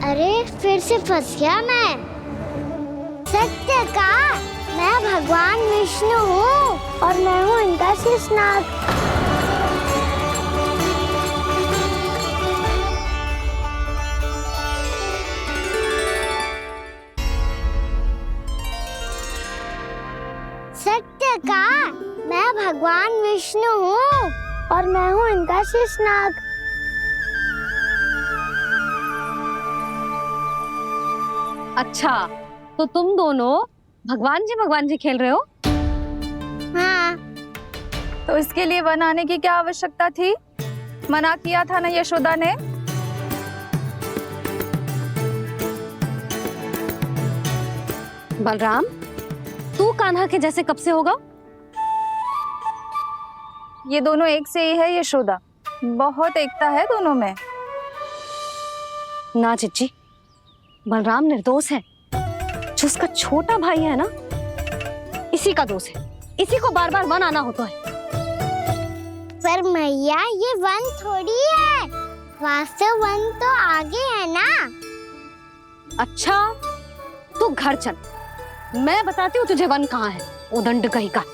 अरे फिर से फंस गया मैं। सत्य का मैं भगवान विष्णु हूँ और मैं हूँ इनका शेषनाग। सत्य का मैं भगवान विष्णु हूँ और मैं हूँ इनका शेषनाग। अच्छा, तो तुम दोनों भगवान जी खेल रहे हो? हाँ। तो इसके लिए वन आने की क्या आवश्यकता थी? मना किया था ना यशोदा ने। बलराम, तू कान्हा के जैसे कब से होगा? ये दोनों एक से ही है यशोदा, बहुत एकता है दोनों में। ना चिच्ची, बलराम निर्दोष है। जो उसका छोटा भाई है ना, इसी का दोष है। इसी को बार बार वन आना होता है। पर मैया ये वन थोड़ी है, वास्तव वन तो आगे है ना। अच्छा, तू घर चल, मैं बताती हूँ तुझे वन कहाँ है। उदंड कहीं का।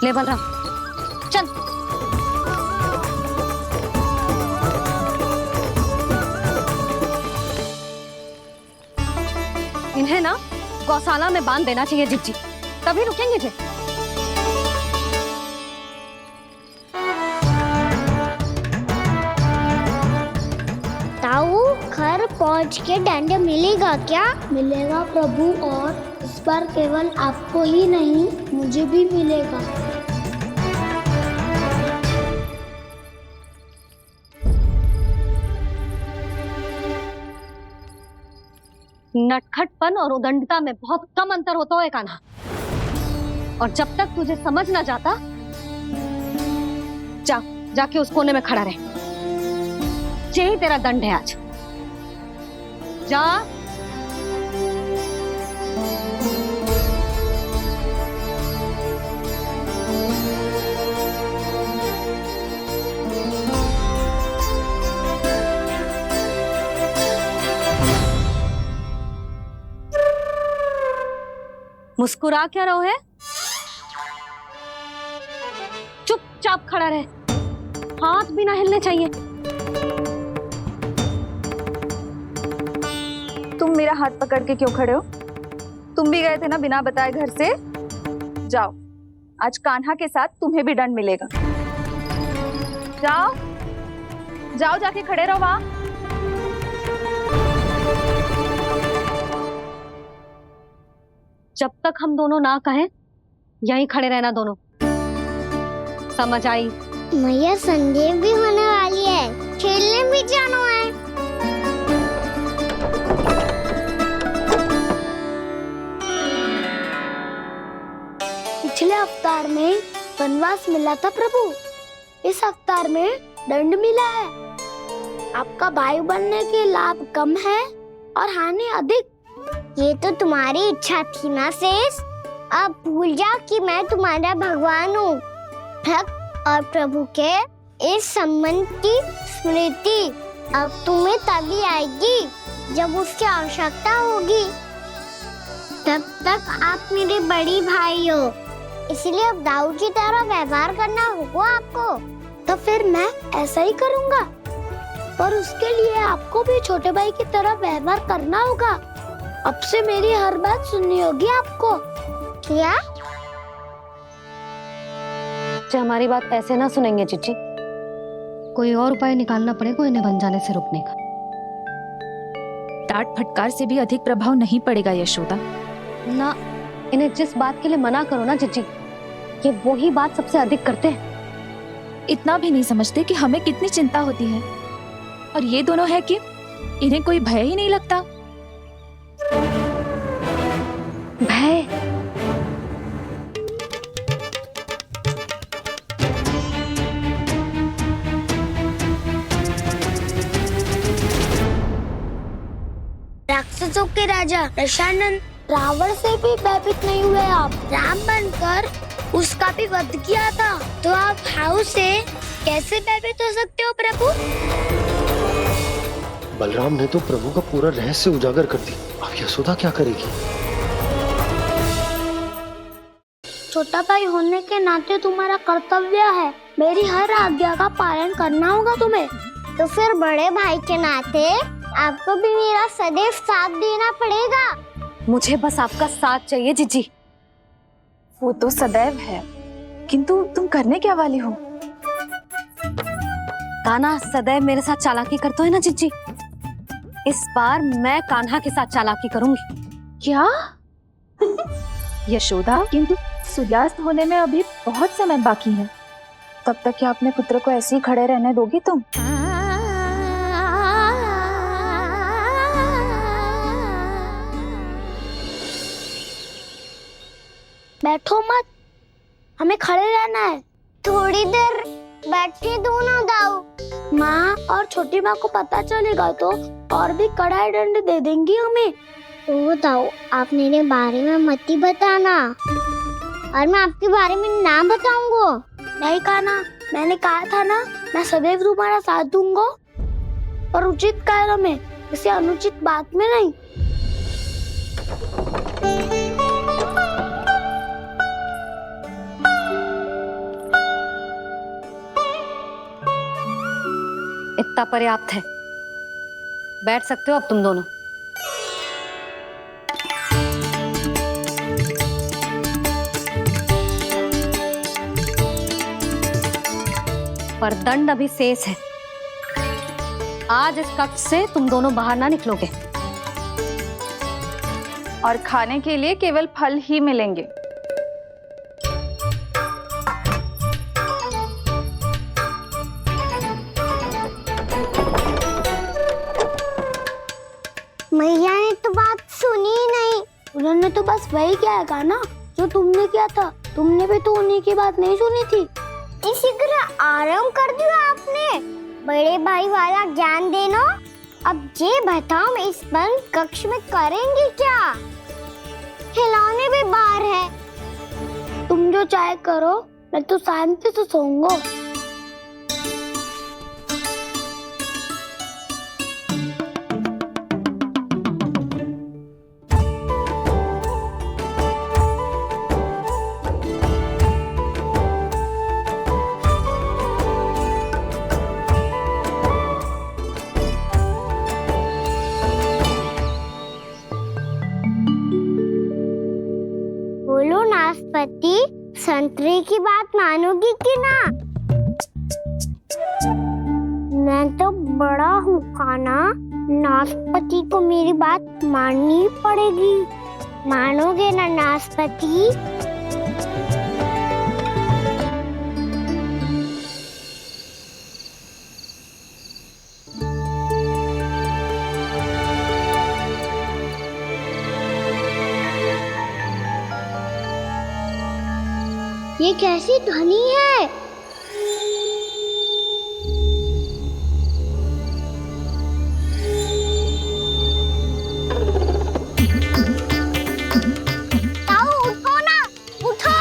ले बलराम चल। इन्हें ना गौशाला में बांध देना चाहिए जिज्जी, तभी रुकेंगे जे। ताऊ घर पहुँच के दंड मिलेगा क्या? मिलेगा प्रभु, और इस बार केवल आपको ही नहीं मुझे भी मिलेगा। नटखटपन और उदंडता में बहुत कम अंतर होता है कान्हा, और जब तक तुझे समझ ना जाता, जाके उस कोने में खड़ा रहे। यही तेरा दंड है आज। जा। मुस्कुरा क्या रहो है? चुपचाप खड़ा रहे, हाथ भी ना हिलने चाहिए। तुम मेरा हाथ पकड़ के क्यों खड़े हो? तुम भी गए थे ना बिना बताए घर से। जाओ, आज कान्हा के साथ तुम्हें भी दंड मिलेगा। जाओ जाओ, जाके खड़े रहो वहां। जब तक हम दोनों ना कहें, यहीं खड़े रहना दोनों। समझ आई? मैया संडे भी होने वाली है, खेलने भी जाना है। पिछले अवतार में वनवास मिला था प्रभु, इस अवतार में दंड मिला है। आपका भाई बनने के लाभ कम है और हानि अधिक। ये तो तुम्हारी इच्छा थी ना शेष। अब भूल जा कि मैं तुम्हारा भगवान हूँ। भक्त और प्रभु के इस संबंध की स्मृति अब तुम्हें तभी आएगी जब उसकी आवश्यकता होगी। तब तक आप मेरे बड़ी भाई हो, इसलिए अब दाऊ की तरह व्यवहार करना होगा आपको। तो फिर मैं ऐसा ही करूँगा, पर उसके लिए आपको भी छोटे भाई की तरह व्यवहार करना होगा। अब से मेरी हर बात सुननी होगी आपको। क्या? जो हमारी बात ऐसे ना सुनेंगे चिच्ची, कोई और उपाय निकालना पड़ेगा इन्हें बन जाने से रोकने का। डांट फटकार से भी अधिक प्रभाव नहीं पड़ेगा यशोदा। ना, इन्हें जिस बात के लिए मना करो ना चिच्ची, ये वही बात सबसे अधिक करते हैं। इतना भी नहीं समझते कि हमें कितनी चिंता होती है, और ये दोनों है कि इन्हें कोई भय ही नहीं लगता। भय? राक्षसों के राजा दशानन रावण से भी भयभीत नहीं हुए आप। राम बनकर उसका भी वध किया था, तो आप हाउ से कैसे भयभीत हो सकते हो प्रभु? बलराम ने तो प्रभु का पूरा रहस्य उजागर कर दी। अब यशोदा क्या करेगी? छोटा भाई होने के नाते तुम्हारा कर्तव्य है, मेरी हर आज्ञा का पालन करना होगा तुम्हें। तो फिर बड़े भाई के नाते आपको भी मेरा सदैव साथ देना पड़ेगा। मुझे बस आपका साथ चाहिए जीजी। वो तो सदैव है, किंतु तुम करने क्या वाली हो? कान्हा सदैव मेरे साथ चालाकी करता है ना जीजी, इस बार मैं कान्हा के साथ चालाकी करूंगी। क्या? यशोदा, किंतु सूर्यास्त होने में अभी बहुत समय बाकी है, तब तक क्या अपने पुत्र को ऐसे ही खड़े रहने दोगी तुम? बैठो मत, हमें खड़े रहना है। थोड़ी देर बैठे दो ना दाऊ। माँ और छोटी माँ को पता चलेगा तो और भी कड़ा दंड दे देंगी हमें। ओ दाऊ, आप मेरे बारे में मत ही बताना, और मैं आपके बारे में ना बताऊंगा। नहीं कान्हा, मैंने कहा था ना, मैं सदैव तुम्हारा साथ दूंगा, और उचित कार्य में, किसी अनुचित बात में नहीं। इतना पर्याप्त है, बैठ सकते हो अब तुम दोनों। पर दंड अभी शेष है। आज इस कक्ष से तुम दोनों बाहर ना निकलोगे, और खाने के लिए केवल फल ही मिलेंगे। मैया ने तो बात सुनी ही नहीं। उन्होंने तो बस वही किया ना जो तुमने किया था। तुमने भी तो उन्हीं की बात नहीं सुनी थी। शीघ्र आराम कर दिया आपने। बड़े भाई वाला ज्ञान देना। अब ये बताओ, इस बंद कक्ष में करेंगे क्या? खिलौने भी बाहर है। तुम जो चाहे करो, मैं तो शांति से सोऊंगा। बोलो नाशपाती, संतरे की बात मानोगी कि ना? मैं तो बड़ा हूँ कान्हा, नाशपाती को मेरी बात माननी पड़ेगी। मानोगे ना नाशपाती? ये कैसी ध्वनि है? ताऊ उठो ना, उठो,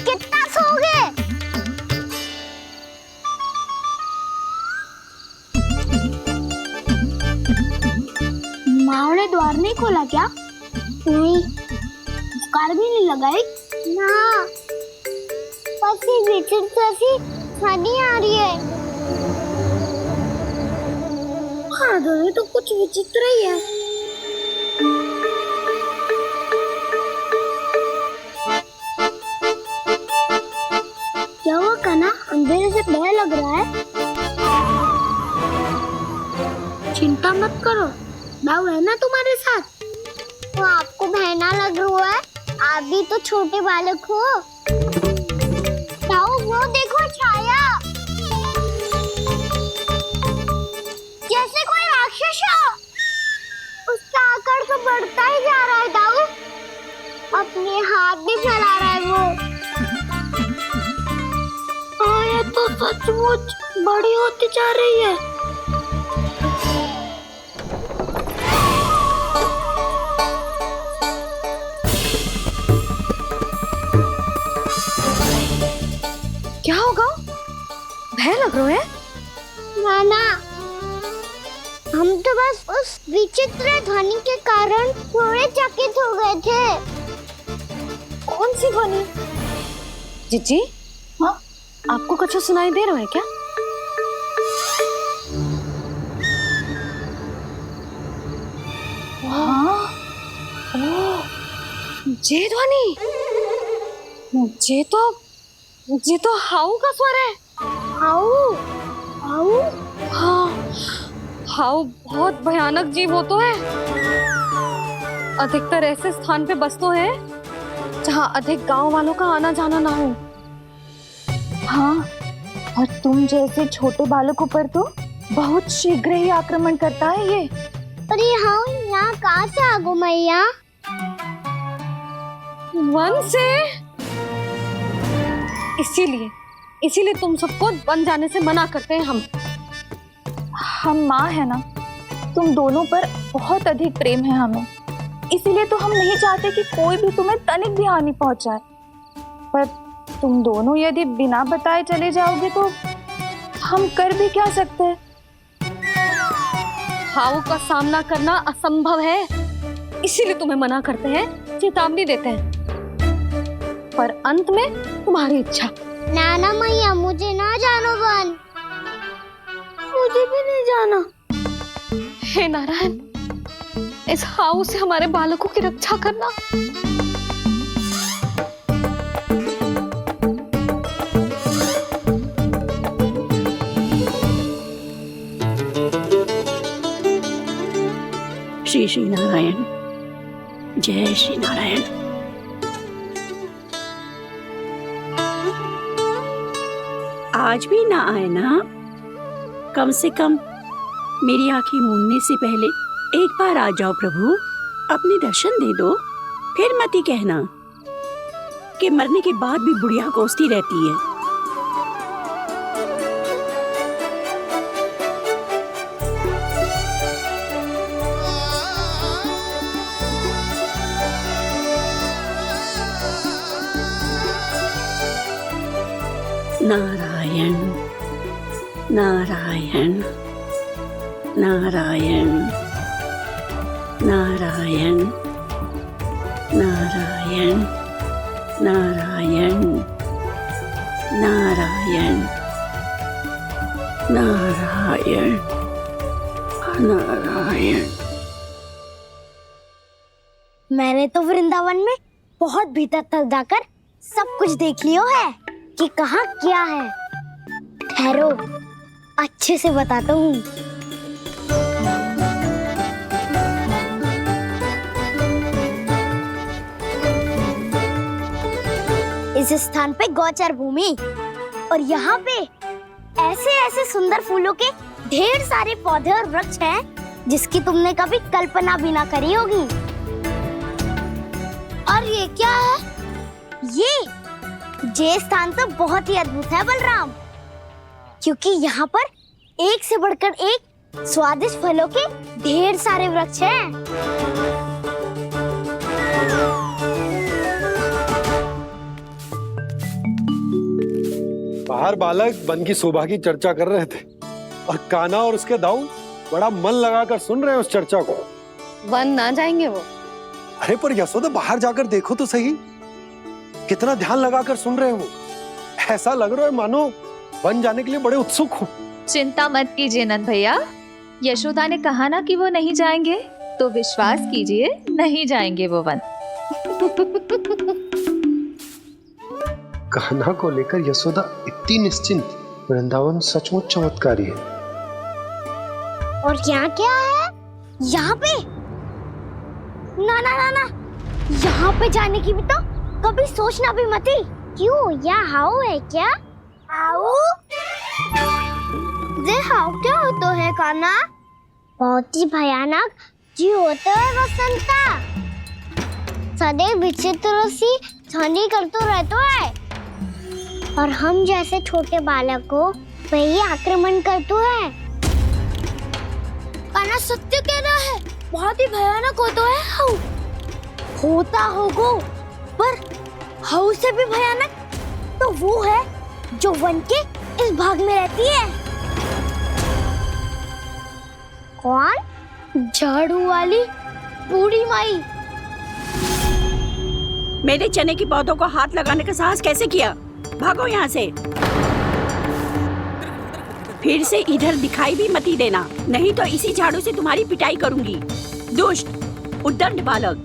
कितना सोओगे? माँ ने द्वार नहीं खोला क्या? नहीं। कार भी नहीं लगाई? ना, ध्वनि आ रही है। हाँ, ध्वनि तो कुछ विचित्र ही है। क्या हुआ कान्हा, अंधेरे से डर लग रहा है? चिंता मत करो, दाऊ है ना तुम्हारे साथ। तो आपको बहना लग रहा है, आप भी तो छोटे बालक हो। वो देखो छाया, जैसे कोई राक्षस हो। उसका आकार तो बढ़ता ही जा रहा है दाऊ, अपने हाथ भी फैला रहा है वो। हाँ, ये तो सचमुच बड़ी होती जा रही है। क्या होगा? भय लग रहा है? नाना, हम तो बस उस विचित्र ध्वनि के कारण थोड़े चकित हो गए थे। कौन सी ध्वनि? जीजी, हाँ? आपको कुछ सुनाई दे रहा है क्या? हाँ, ये ध्वनि, ये तो हाउ का स्वर है। हाउ हाउ हाँ, हाउ बहुत भयानक जीव हो तो है। अधिकतर ऐसे स्थान पे बसते हैं जहाँ अधिक गांव वालों का आना जाना ना हो। हाँ, और तुम जैसे छोटे बालकों पर तो बहुत शीघ्र ही आक्रमण करता है ये। पर ये हाउ यहाँ कहाँ से आ गो मैया? वन से। इसीलिए तुम सबको वन जाने से मना करते हैं हम माँ है ना, तुम दोनों पर बहुत अधिक प्रेम है हमें, इसीलिए तो हम नहीं चाहते कि कोई भी तुम्हें तनिक भी हानि पहुंचाए। पर तुम दोनों यदि बिना बताए चले जाओगे तो हम कर भी क्या सकते हैं? हाउ का सामना करना असंभव है, इसीलिए तुम्हें मना करते हैं, चेतावनी देते हैं। पर अंत में तुम्हारी इच्छा। नाना मैया, मुझे ना जानो वन। मुझे भी नहीं जाना। हे नारायण, इस हाउ से हमारे बालकों की रक्षा करना। श्री श्री नारायण, जय श्री नारायण। आज भी ना आए ना? कम से कम मेरी आंखें मूंदने से पहले एक बार आ जाओ प्रभु, अपने दर्शन दे दो। फिर मत ही कहना कि मरने के बाद भी बुढ़िया कोसती रहती है। नारायण नारायण नारायण नारायण नारायण नारायण नारायण नारायण नारायण। मैंने तो वृंदावन में बहुत भीतर तक जाकर सब कुछ देख लियो है कि कहाँ क्या है। ठहरो, अच्छे से बताता हूँ। इस स्थान पे गोचर भूमि और यहाँ पे ऐसे ऐसे सुंदर फूलों के ढेर सारे पौधे और वृक्ष हैं जिसकी तुमने कभी कल्पना भी ना करी होगी। और ये क्या है? ये स्थान तो बहुत ही अद्भुत है बलराम, क्योंकि यहाँ पर एक से बढ़कर एक स्वादिष्ट फलों के ढेर सारे वृक्ष हैं। बाहर बालक वन की शोभा की चर्चा कर रहे थे और कान्हा और उसके दाऊ बड़ा मन लगाकर सुन रहे हैं उस चर्चा को। वन ना जाएंगे वो। अरे पर यशोदा, बाहर जाकर देखो तो सही, कितना ध्यान लगाकर सुन रहे हो। ऐसा लग रहा है मानो वन जाने के लिए बड़े उत्सुक हो। चिंता मत कीजिए नंद भैया, यशोदा ने कहा ना कि वो नहीं जाएंगे, तो विश्वास कीजिए नहीं जाएंगे वो वन। कान्हा को लेकर यशोदा इतनी निश्चिंत, वृंदावन सचमुच चमत्कारी है। और यहाँ क्या है? यहाँ पे ना ना ना ना, यहाँ पे जाने की भी तो कभी सोचना भी मत ही। क्यों, यहाँ हाउ है क्या? हाउ? ये हाउ क्या होता है कान्हा? बहुत ही भयानक जी होता है वसंता। सदैव विचित्र सी ध्वनि करते रहता है और हम जैसे छोटे बालक को वही आक्रमण करते हैं। कान्हा सत्य कह रहा है, बहुत ही भयानक होता है हाउ। होता होगा, पर हाउ से भी भयानक तो वो है जो वन के इस भाग में रहती है। कौन? झाड़ू वाली बूढ़ी माई। मेरे चने की पौधों को हाथ लगाने का साहस कैसे किया? भागो यहाँ से। फिर से इधर दिखाई भी मत देना, नहीं तो इसी झाड़ू से तुम्हारी पिटाई करूंगी। दुष्ट उद्दंड बालक।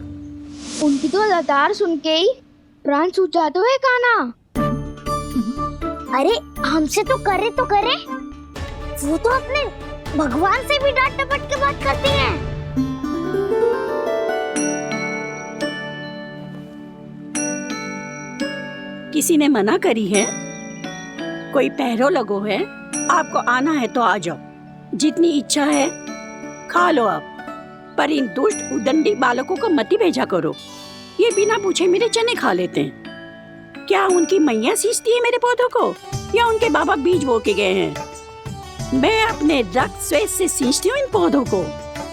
उनकी तो लतार सुन के ही प्राण सूझ जाते हुए काना। अरे हमसे तो करे, वो तो अपने भगवान से भी डांट डपट के बात करती हैं। किसी ने मना करी है? कोई पैरों लगो है? आपको आना है तो आ जाओ, जितनी इच्छा है खा लो आप, पर इन दुष्ट उदंडी बालकों को मत ही भेजा करो। ये बिना पूछे मेरे चने खा लेते हैं। क्या उनकी मैया सींचती है मेरे पौधों को, या उनके बाबा बीज बो के गए हैं? मैं अपने रक्त स्वेद से सींचती हूँ इन पौधों को,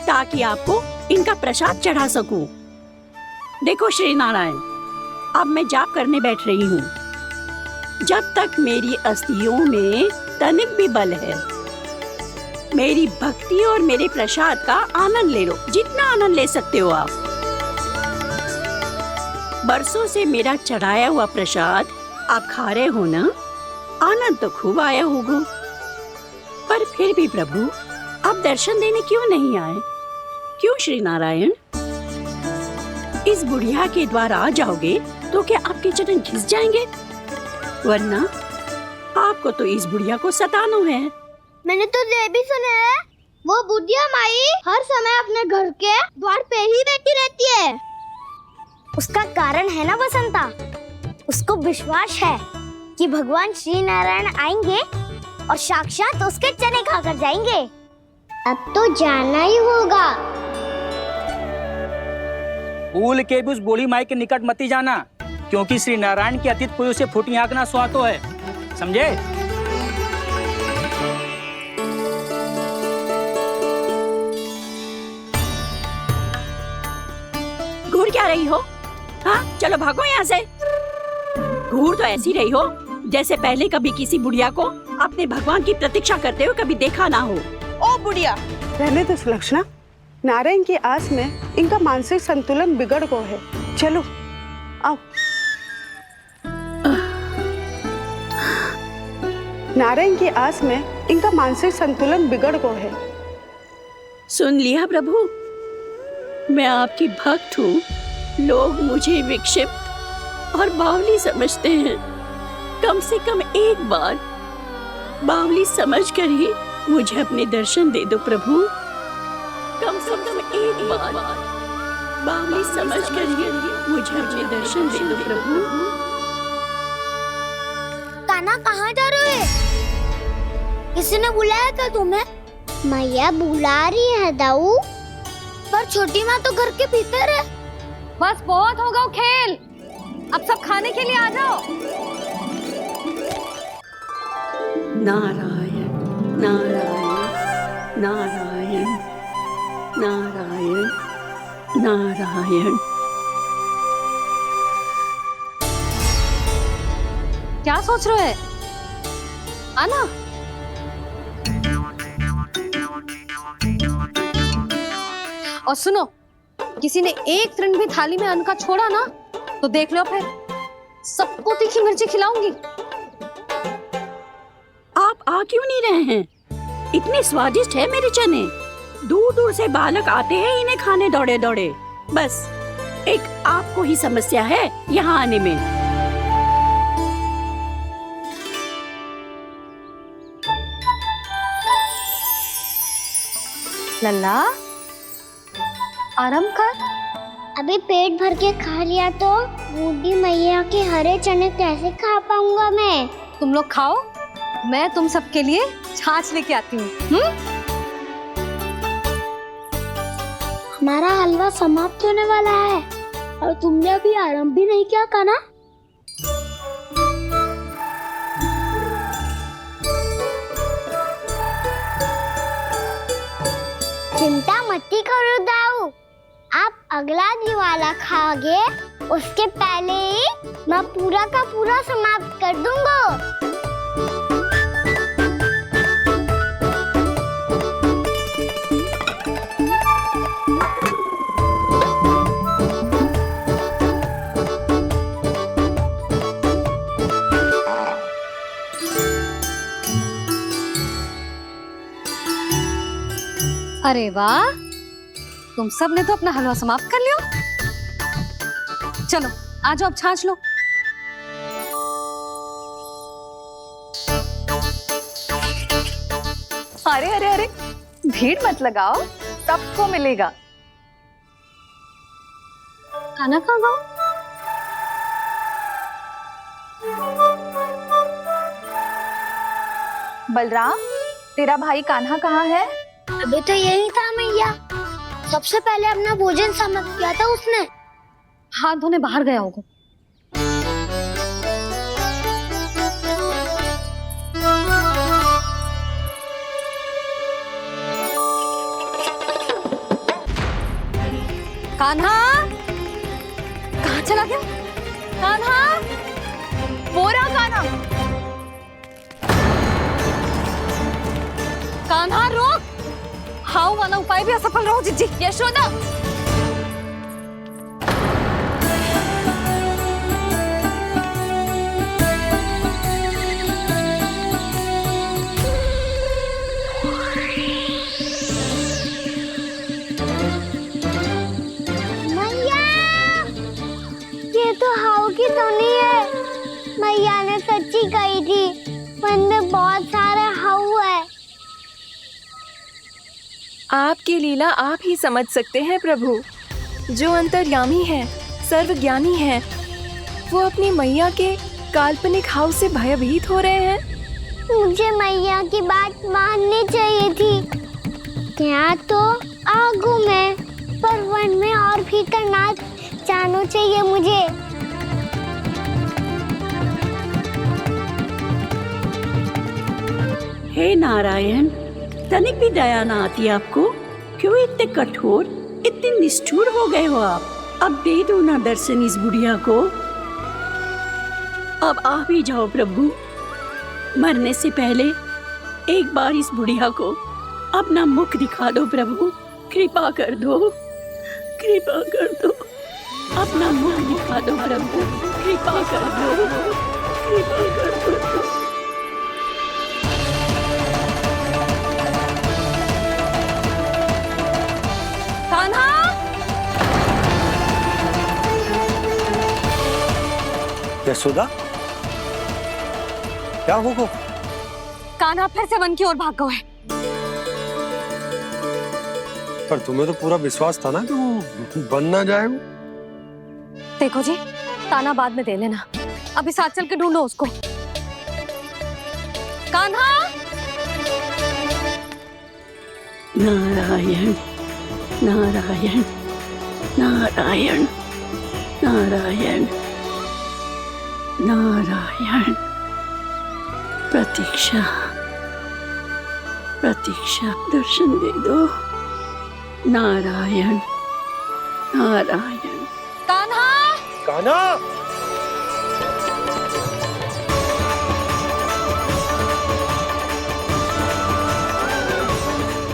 ताकि आपको इनका प्रसाद चढ़ा सकूं। देखो श्री नारायण, अब मैं जाप करने बैठ रही हूँ। जब तक मेरी अस्थियों में तनिक भी बल है, मेरी भक्ति और मेरे प्रसाद का आनंद ले लो, जितना आनंद ले सकते हो आप। बरसों से मेरा चढ़ाया हुआ प्रसाद आप खा रहे हो ना? आनंद तो खूब आया होगा, पर फिर भी प्रभु आप दर्शन देने क्यों नहीं आए? क्यों श्री नारायण? इस बुढ़िया के द्वार आ जाओगे तो क्या आपके चरण घिस जाएंगे? वरना आपको तो इस बुढ़िया को सताना है। मैंने तो ये भी सुना है, वो बुढ़िया माई हर समय अपने घर के द्वार पे ही बैठी रहती है। उसका कारण है ना बसंता, उसको विश्वास है कि भगवान श्री नारायण आएंगे और साक्षात उसके चने खाकर जाएंगे। अब तो जाना ही होगा। भूल के भी उस बूढ़ी माई के निकट मत जाना, क्योंकि श्री नारायण की अतीत पुरुष से फूटी आंकना स्वातो है, समझे? घूर क्या रही हो? हाँ, चलो भागो यहाँ से। घूर तो ऐसी रही हो जैसे पहले कभी किसी बुढ़िया को अपने भगवान की प्रतीक्षा करते हुए कभी देखा ना हो। ओ बुढ़िया, रहने दो सुलक्षणा। नारायण की आस में इनका मानसिक संतुलन बिगड़ गया है। चलो आओ। नारायण की आस में इनका मानसिक संतुलन बिगड़ गया है। सुन लिया प्रभु, मैं आपकी भक्त हूँ। लोग मुझे विक्षिप्त और बावली समझते हैं। कम से कम एक बार बावली समझकर ही मुझे अपने दर्शन दे दो प्रभु। कम से कम एक बार बावली समझकर ही मुझे अपने दर्शन दे दो प्रभु। कान्हा कहाँ जा रहे हो? किसी ने बुलाया क्या तुम्हें? मैया बुला रही है दाऊ, पर छोटी माँ तो घर के भीतर है। बस बहुत होगा वो खेल, अब सब खाने के लिए आ जाओ। नारायण नारायण नारायण नारायण नारायण। क्या सोच रहे हैं? आना। और सुनो, किसी ने एक तृण भी थाली में अन्न का छोड़ा ना तो देख लो, फिर सबको तीखी मिर्ची खिलाऊंगी। आप आ क्यों नहीं रहे हैं? इतने स्वादिष्ट है मेरे चने। दूर दूर से बालक आते हैं इन्हें खाने दौड़े दौड़े। बस एक आपको ही समस्या है यहाँ आने में। लल्ला, आराम कर। अभी पेट भर के खा लिया तो बूढ़ी मैया के हरे चने कैसे खा पाऊंगा मैं? तुम लोग खाओ, मैं तुम सबके लिए छाछ लेके आती हूँ। हमारा हलवा समाप्त होने वाला है और तुमने अभी आराम भी नहीं किया कान्हा। चिंता मत करो दाऊ, आप अगला दिवाला खाओगे उसके पहले ही मैं पूरा का पूरा समाप्त कर दूंगा। अरे वाह, तुम सब ने तो अपना हलवा समाप्त कर लिया। चलो आ जाओ, अब छाछ लो। अरे अरे अरे, भीड़ मत लगाओ, सबको मिलेगा। खाना खा गो। बलराम, तेरा भाई कान्हा कहाँ है? अभी तो यही था मैया, सबसे पहले अपना भोजन समाप्त किया था उसने। हाथ धोने बाहर गया होगा। कान्हा कहाँ चला गया? कान्हा, वो रहा कान्हा। कान्हा रोक, हाउ वाला उपाय भी असफल रहो जिज्जी। यशोदा, मैया, ये तो हाउ की धुनी है। मैया ने सच्ची कही थी, वन में बहुत सारे हाउ है। आपकी लीला आप ही समझ सकते हैं प्रभु। जो अंतर्यामी है, सर्वज्ञानी है, वो अपनी मैया के काल्पनिक हाव से भयभीत हो रहे हैं। मुझे मैया की बात माननी चाहिए थी। यहाँ तो आगू में, पर वन में और भीतर ना जाना चाहिए मुझे। हे नारायण, तनिक भी दया ना आती आपको? क्यों इतने कठोर, इतने निष्ठुर हो गए हो आप? अब दे दो ना दर्शन इस बुढ़िया को। अब आ भी जाओ प्रभु, मरने से पहले एक बार इस बुढ़िया को अपना मुख दिखा दो प्रभु। कृपा कर दो, कृपा कर दो, अपना मुख दिखा दो प्रभु। कृपा कर दो, कृपा कर दो। यशोदा, क्या होगा? कान्हा फिर से वन की ओर भाग गए। पर तुम्हें तो पूरा विश्वास था ना कि वो बन ना जाए। देखो जी, ताना बाद में दे लेना, अभी साथ चल के ढूंढो उसको। कान्हा, नारायण नारायण नारायण नारायण नारायण। प्रतीक्षा प्रतीक्षा, दर्शन दे दो। नारायण नारायण। कान्हा, कान्हा,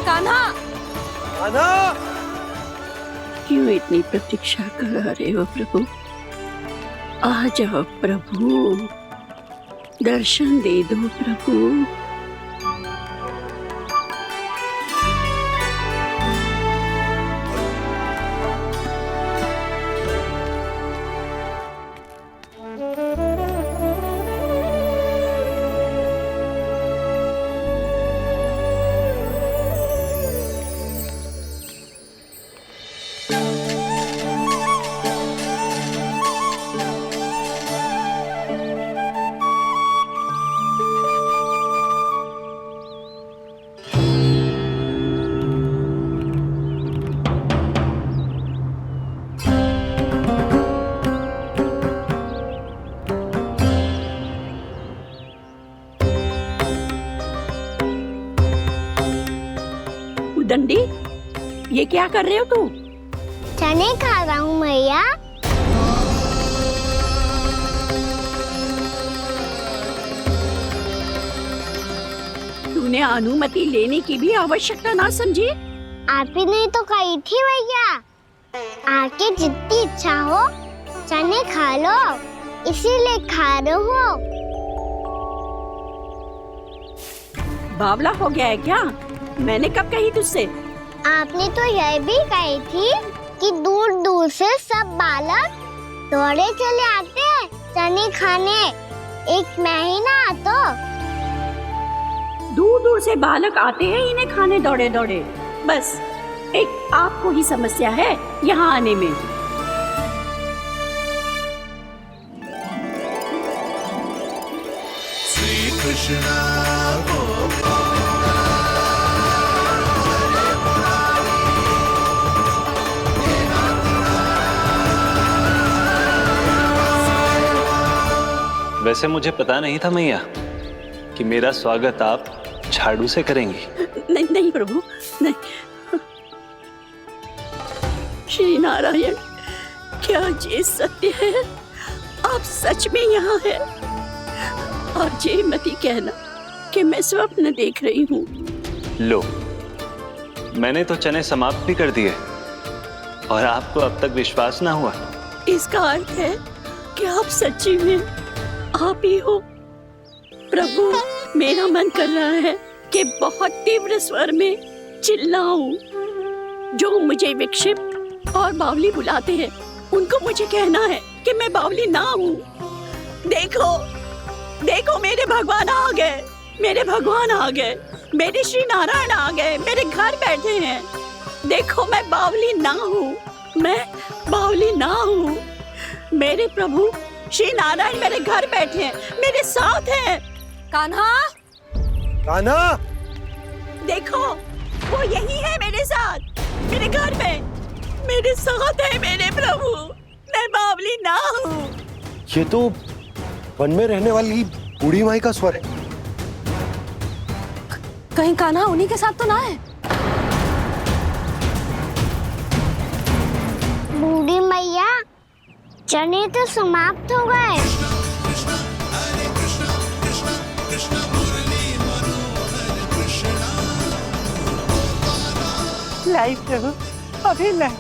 कान्हा, कान्हा। क्यों इतनी प्रतीक्षा करा रहे हो प्रभु? आ जाओ प्रभु, दर्शन दे दो प्रभु। दंडी, ये क्या कर रहे हो तू? चने खा रहा हूँ मैया। तूने अनुमति लेने की भी आवश्यकता ना समझी? आप ही नहीं तो कही थी भैया, आके जितनी इच्छा हो चने खा लो, इसीलिए खा रहे हो। बावला हो गया है क्या? मैंने कब कही तुझसे? आपने तो यह भी कही थी कि दूर दूर से सब बालक दौड़े चले आते हैं चने खाने, एक महीना तो दूर दूर से बालक आते हैं इन्हें खाने दौड़े दौड़े। बस एक आपको ही समस्या है यहाँ आने में। श्री कृष्ण वैसे मुझे पता नहीं था मैया कि मेरा स्वागत आप झाड़ू से करेंगी। नहीं नहीं प्रभु, नहीं। श्री नारायण, क्या ये सत्य है? आप सच में यहाँ हैं? और ये मत ही कहना कि मैं स्वप्न देख रही हूँ। लो, मैंने तो चने समाप्त भी कर दिए और आपको अब तक विश्वास ना हुआ। इसका अर्थ है कि आप सच्ची में आप ही हो। प्रभु, मेरा मन कर रहा है कि बहुत तीव्र स्वर में चिल्लाऊं। जो मुझे विक्षिप्त और बावली बुलाते हैं उनको मुझे कहना है कि मैं बावली ना हूँ। देखो देखो, मेरे भगवान आ गए, मेरे भगवान आ गए, मेरे श्री नारायण आ गए, मेरे घर बैठे हैं। देखो, मैं बावली ना हूँ, मैं बावली ना हूँ। मेरे प्रभु श्री नारायण मेरे घर बैठे हैं, मेरे साथ हैं। कान्हा, कान्हा, देखो वो यही है मेरे साथ, मेरे घर में मेरे साथ है मेरे प्रभु। मैं बावली ना हूँ। ये तो वन में रहने वाली बूढ़ी माई का स्वर है। कहीं कान्हा उन्हीं के साथ तो ना है? बूढ़ी मैया, चने तो समाप्त हो गए। लाई प्रभु, अभी लाई।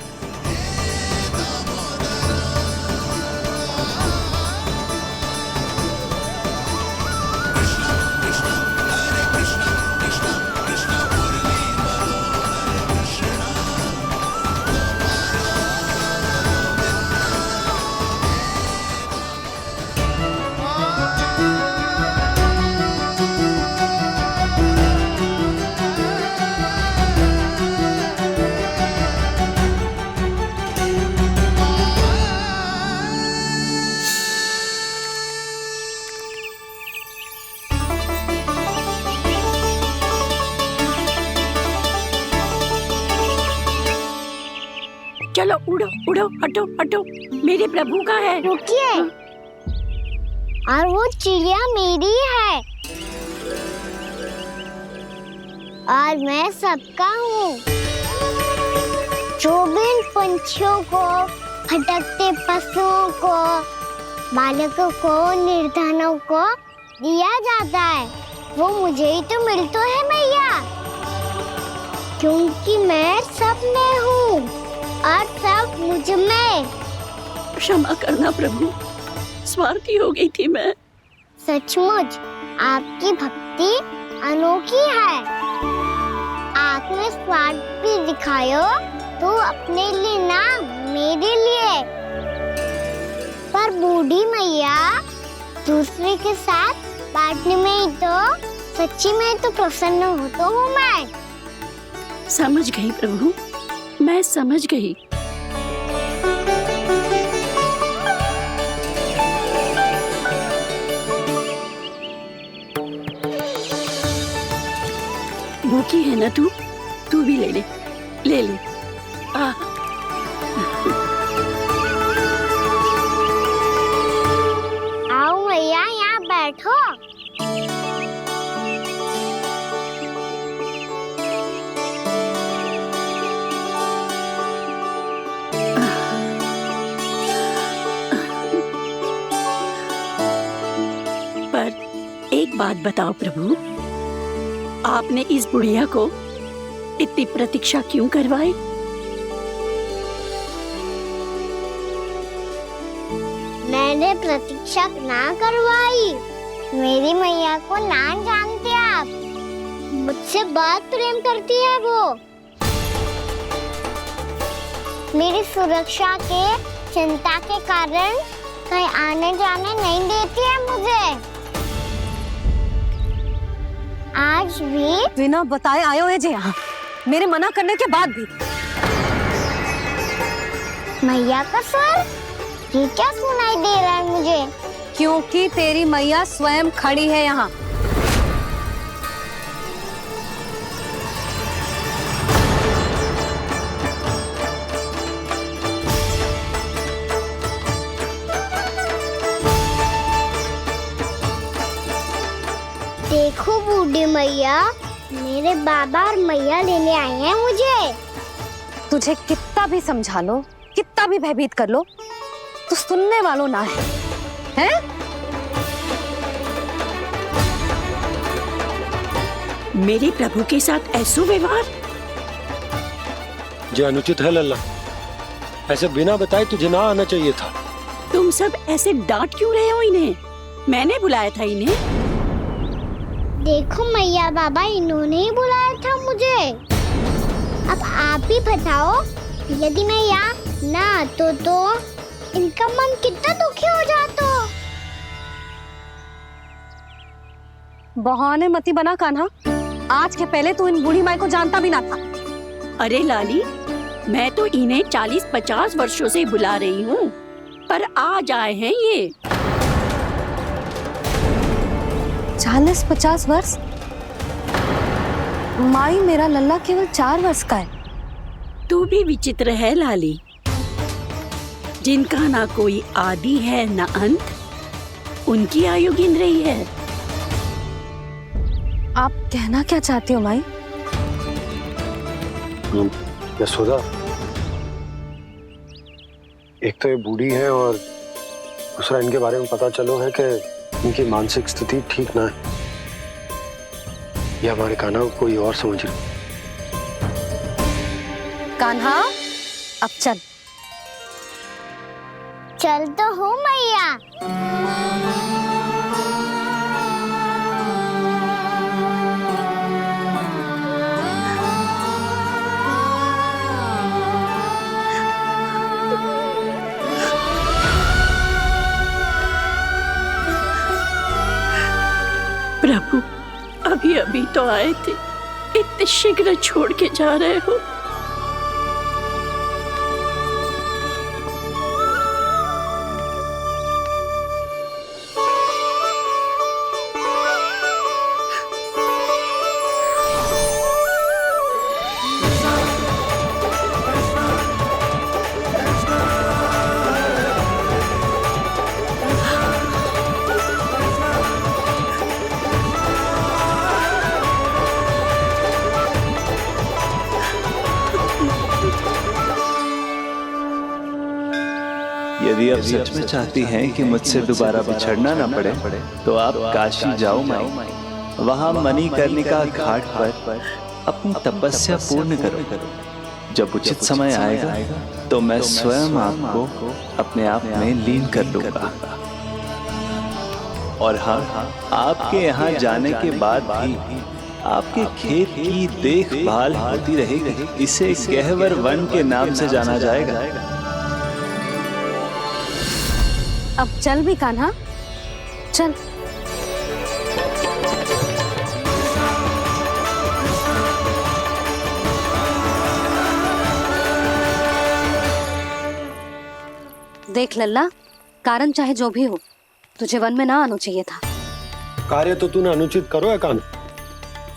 चलो उड़ो उड़ो, हटो हटो, मेरे प्रभु का है। रुकिए, और वो चिड़िया मेरी है और मैं सबका हूँ। जो भी इन पंछियों को, भटकते पशुओं को, बालकों को, निर्धनों को दिया जाता है वो मुझे ही तो मिलता है मैया, क्योंकि मैं सब में हूँ और सब मुझ में। क्षमा करना प्रभु, स्वार्थी हो गई थी मैं। सचमुच आपकी भक्ति अनोखी है। आपने स्वार्थ भी दिखायो तो अपने लिए ना, मेरे लिए। पर बूढ़ी मैया, दूसरे के साथ बांटने में ही तो सच्ची में तो प्रसन्न होता हूँ मैं। समझ गई प्रभु, मैं समझ गई। भूखी है ना तू? तू भी ले ले, ले ले। आओ मैया, यहाँ बैठो। पर एक बात बताओ प्रभु, आपने इस बुढ़िया को इतनी प्रतीक्षा क्यों करवाई? मैंने प्रतीक्षा ना करवाई। मेरी मैया को ना जानते आप, मुझसे बहुत प्रेम करती है वो। मेरी सुरक्षा के चिंता के कारण कहीं आने जाने नहीं देती है मुझे। आज भी बिना बताए आए हुए जे यहाँ, मेरे मना करने के बाद भी। मैया का स्वर, ये क्या सुनाई दे रहा है मुझे? क्योंकि तेरी मैया स्वयं खड़ी है यहाँ। देखो बूढ़ी मैया, मेरे बाबा और मैया लेने आए हैं मुझे। तुझे कितना भी समझा लो, कितना भी भयभीत कर लो, तो सुनने वालों ना है, हैं? मेरे प्रभु के साथ ऐसा व्यवहार जो अनुचित है लल्ला। ऐसे बिना बताए तुझे ना आना चाहिए था। तुम सब ऐसे डांट क्यों रहे हो इन्हें? मैंने बुलाया था इन्हें। देखो मैया बाबा, इन्होंने ही बुलाया था मुझे। अब आप ही बताओ, यदि मैं यहाँ ना आतो तो इनका मन कितना दुखी हो जाता। बहाने मती बना कान्हा, आज के पहले तू इन बूढ़ी माई को जानता भी ना था। अरे लाली, मैं तो इन्हें 40-50 वर्षों से बुला रही हूँ, पर आज आए हैं ये। 40-50 वर्ष? माई, मेरा लल्ला केवल 4 वर्ष का है। तू भी विचित्र है लाली, जिनका ना कोई आदि है ना अंत, उनकी आयु गिन रही है। आप कहना क्या चाहती हो माई? यशोदा, एक तो ये बूढ़ी है और दूसरा इनके बारे में पता चलो है कि इनकी मानसिक स्थिति ठीक ना है। ये हमारे कान्हा को कोई और समझ रही। कान्हा, अब चल। चल तो हो मैया। प्रभु, अभी अभी तो आए थे, इतने शीघ्र छोड़ के जा रहे हो। यदि आप सच में चाहती हैं कि मुझसे दोबारा बिछड़ना न पड़े तो आप काशी जाओ माई। वहां मणिकर्णिका घाट पर अपनी तपस्या पूर्ण करो। जब उचित समय आएगा तो मैं स्वयं आपको अपने आप में लीन कर लूंगा। और हाँ, आपके यहाँ जाने के बाद भी आपके खेत की देखभाल होती रहेगी। इसे गहवर वन के नाम से जाना जाएगा। अब चल भी कान्हा, चल। देख लल्ला, कारण चाहे जो भी हो, तुझे वन में ना आना चाहिए था। कार्य तो तूने अनुचित करो है कान्हा,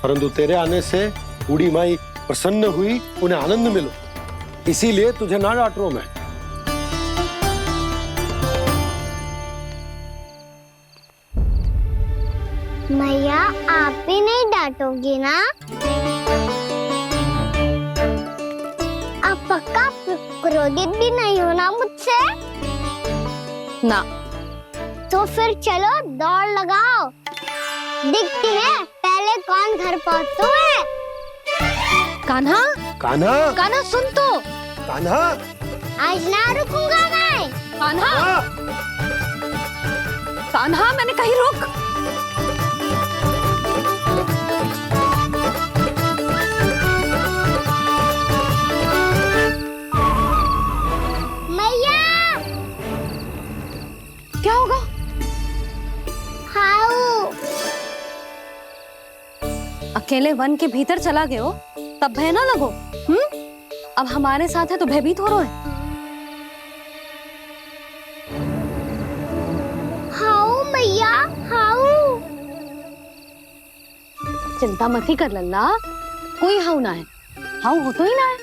परंतु तेरे आने से बूढ़ी माई प्रसन्न हुई, उन्हें आनंद मिलो, इसीलिए तुझे ना डांट रहा हूं मैं। मैया, आप भी नहीं डांटोगी ना? आप पक्का क्रोधित भी नहीं हो ना मुझसे? ना। तो फिर चलो दौड़ लगाओ, दिखती है पहले कौन घर पहुंचता है। कान्हा, कान्हा, कान्हा सुन तो। कान्हा, आज ना रुकूंगा मैं। कान्हा, कान्हा, मैंने कही रुक। अकेले वन के भीतर चला गए हो तब भय ना लगो। अब हमारे साथ है तो भयभीत हो रहे हैं। हाउ मैया हाउ। चिंता मत ही कर लल्ला, कोई हाउ ना है, हाउ हो तो ही ना है।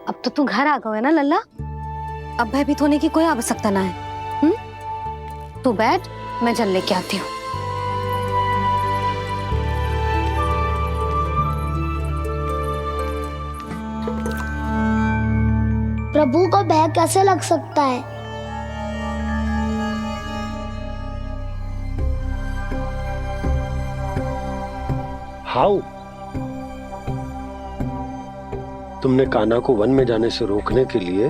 अब तो तू घर आ गया है ना लल्ला, अब भयभीत होने की कोई आवश्यकता ना है। तू बैठ, मैं जल लेके आती हूँ। प्रभु को भय कैसे लग सकता है? हाउ? तुमने कान्हा को वन में जाने से रोकने के लिए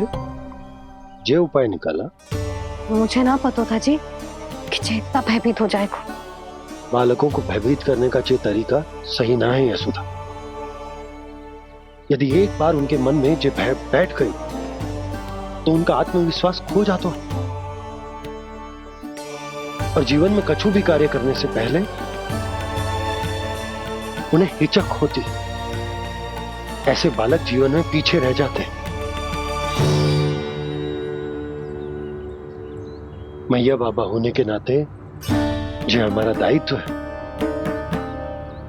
ये उपाय निकाला? मुझे ना पता था जी कि जे इतना भयभीत हो जाएगा। बालकों को भयभीत करने का ये तरीका सही ना है यशोदा। यदि एक बार उनके मन में ये भय बैठ गई तो उनका आत्मविश्वास खो जाता है और जीवन में कछु भी कार्य करने से पहले उन्हें हिचक होती। ऐसे बालक जीवन में पीछे रह जाते हैं। मैया बाबा होने के नाते ये हमारा दायित्व है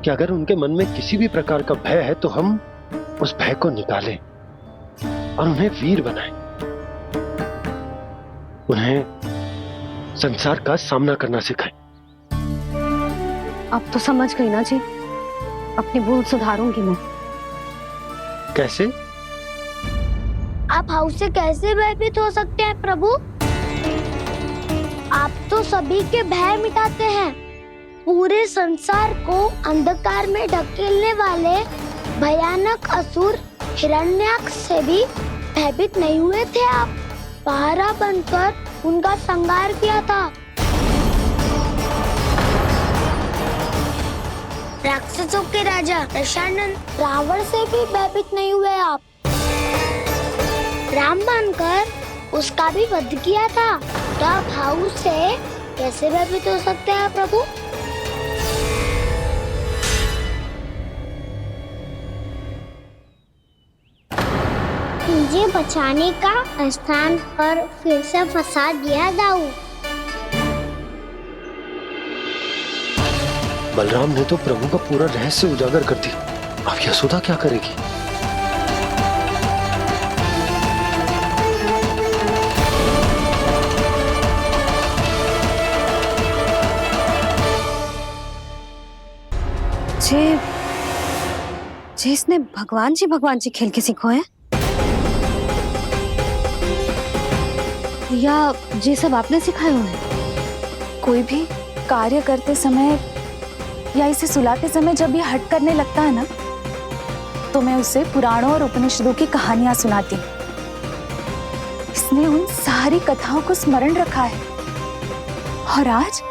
कि अगर उनके मन में किसी भी प्रकार का भय है तो हम उस भय को निकालें और उन्हें वीर बनाएं, उन्हें संसार का सामना करना सिखाएं। अब तो समझ गई ना जी, अपनी भूल सुधारूंगी मैं। कैसे? आप हाउ से कैसे भयभीत हो सकते हैं प्रभु? आप तो सभी के भय मिटाते हैं। पूरे संसार को अंधकार में ढकेलने वाले भयानक असुर हिरण्याक्ष से भी भयभीत नहीं हुए थे आप। पहरा बनकर उनका संहार किया था। राक्षसों के राजा दशानन रावण से भी भयभीत नहीं हुए आप। राम बनकर उसका भी वध किया था। तो आप हाउ से कैसे भयभीत हो सकते हैं प्रभु? मुझे बचाने का स्थान पर फिर से फंसा दिया दाऊ। बलराम ने तो प्रभु का पूरा रहस्य उजागर कर दिया। अब यशोदा क्या करेगी? जे इसने भगवान जी खेल के सीखो है या जे सब आपने सिखाए हुए हैं? कोई भी कार्य करते समय या इसे सुलाते समय जब ये हट करने लगता है ना, तो मैं उसे पुराणों और उपनिषदों की कहानियां सुनाती हूँ। इसने उन सारी कथाओं को स्मरण रखा है और आज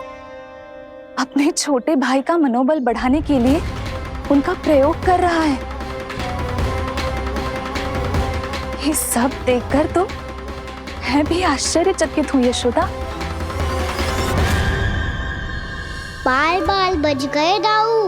अपने छोटे भाई का मनोबल बढ़ाने के लिए उनका प्रयोग कर रहा है। ये सब देखकर तो मैं भी आश्चर्यचकित हूँ यशोदा। बाल बाल बज गए दाऊ।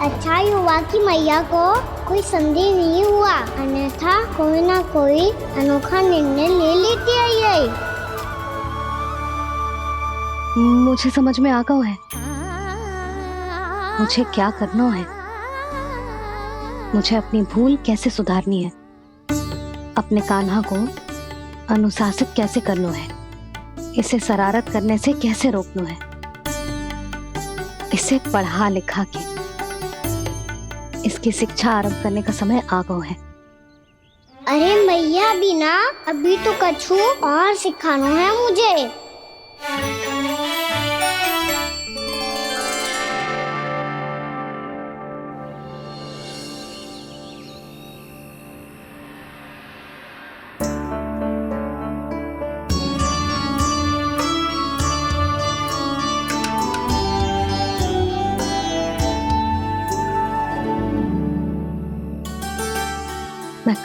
अच्छा ही हुआ कि मैया को कोई संदेह नहीं हुआ, अन्यथा कोई ना कोई अनोखा निर्णय ले लेती आई। मुझे समझ में आ गया है मुझे क्या करना है। मुझे अपनी भूल कैसे सुधारनी है, अपने कान्हा को अनुशासित कैसे करना है, इसे शरारत करने से कैसे रोकना है, इसे पढ़ा लिखा के इसकी शिक्षा आरंभ करने का समय आ गया है। अरे मैया बिना अभी तो कछु और सिखाना है मुझे।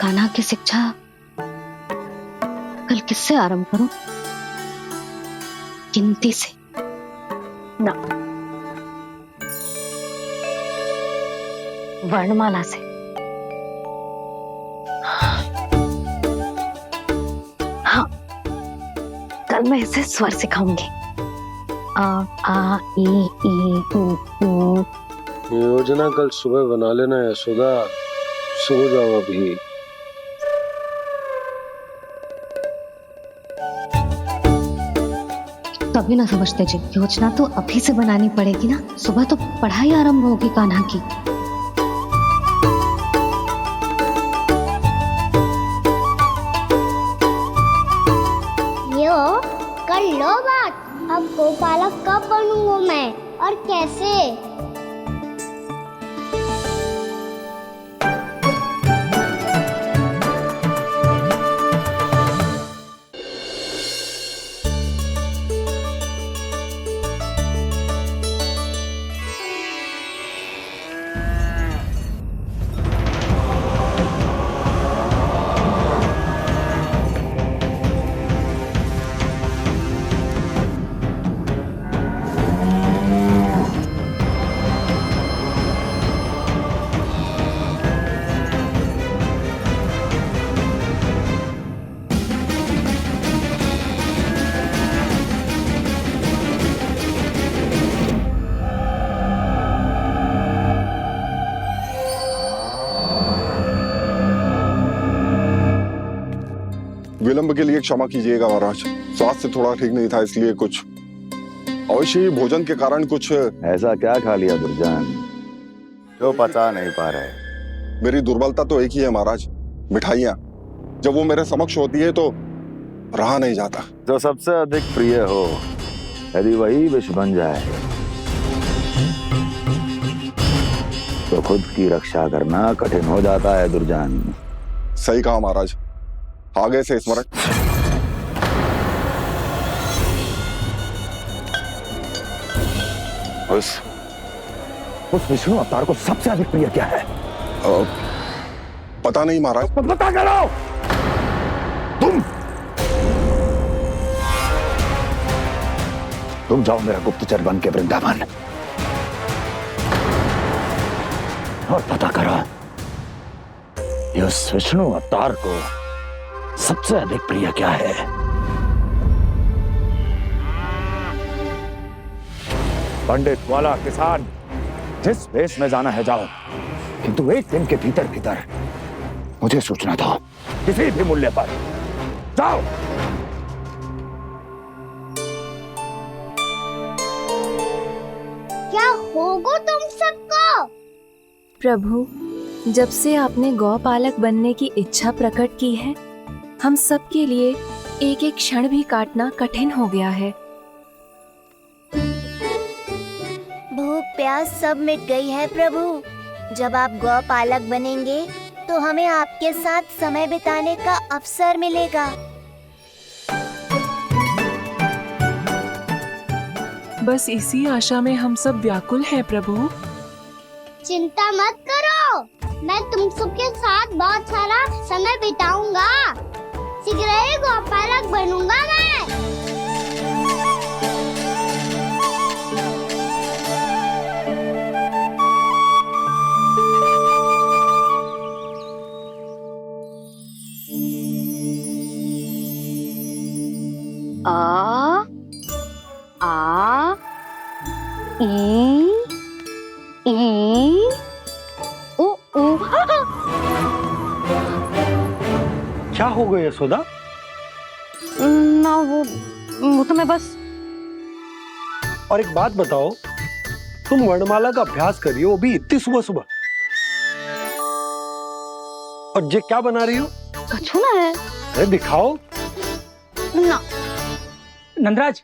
कान्हा की शिक्षा कल किससे आरंभ करूं? गिनती से ना, वर्णमाला से। हाँ, कल मैं इसे स्वर सिखाऊंगी। आ आ ई ई उ ऊ। योजना कल सुबह बना लेना यशोदा, सो जाओ अभी। तभी ना समझते जी, योजना तो अभी से बनानी पड़ेगी ना, सुबह तो पढ़ाई आरंभ होगी कान्हा की। यो कर लो बात, अब गोपालक कब बनूंगा मैं और कैसे? विलंब के लिए क्षमा कीजिएगा महाराज, स्वास्थ्य थोड़ा ठीक नहीं था इसलिए कुछ अवश्य ही भोजन के कारण कुछ। ऐसा क्या खा लिया दुर्जन जो पचा नहीं पा रहे? मेरी दुर्बलता तो एक ही है महाराज, मिठाइयाँ। जब वो मेरे समक्ष होती है तो रहा नहीं जाता। जो सबसे अधिक प्रिय हो, यदि वही विष बन जाए तो खुद की रक्षा करना कठिन हो जाता है दुर्जन। सही कहा महाराज, आगे से स्मरण। उस विष्णु अवतार को सबसे अधिक प्रिय क्या है? पता नहीं महाराज। तो पता करो। तुम जाओ मेरा गुप्तचर बन के वृंदावन और पता करो इस विष्णु अवतार को सबसे अधिक प्रिय क्या है। पंडित वाला किसान जिस वेश में जाना है जाओ, किंतु एक दिन के भीतर भीतर मुझे सूचना दो, किसी भी मूल्य पर। जाओ। क्या होगा तुम सबको? प्रभु, जब से आपने गौपालक बनने की इच्छा प्रकट की है, हम सब के लिए एक एक क्षण भी काटना कठिन हो गया है। भूख प्यास सब मिट गई है प्रभु। जब आप गौपालक बनेंगे तो हमें आपके साथ समय बिताने का अवसर मिलेगा। बस इसी आशा में हम सब व्याकुल हैं प्रभु। चिंता मत करो, मैं तुम सबके साथ बहुत सारा समय बिताऊंगा। शीघ्र ही गोपालक बनूंगा मैं। आ आ ई उ ऊ। क्या हो गया यशोदा? ना वो तो मैं बस। और एक बात बताओ, तुम वर्णमाला का अभ्यास कर रही हो, अभी इतनी सुबह सुबह, और ये क्या बना रही हो? कछुआ है। अरे दिखाओ ना। नंदराज,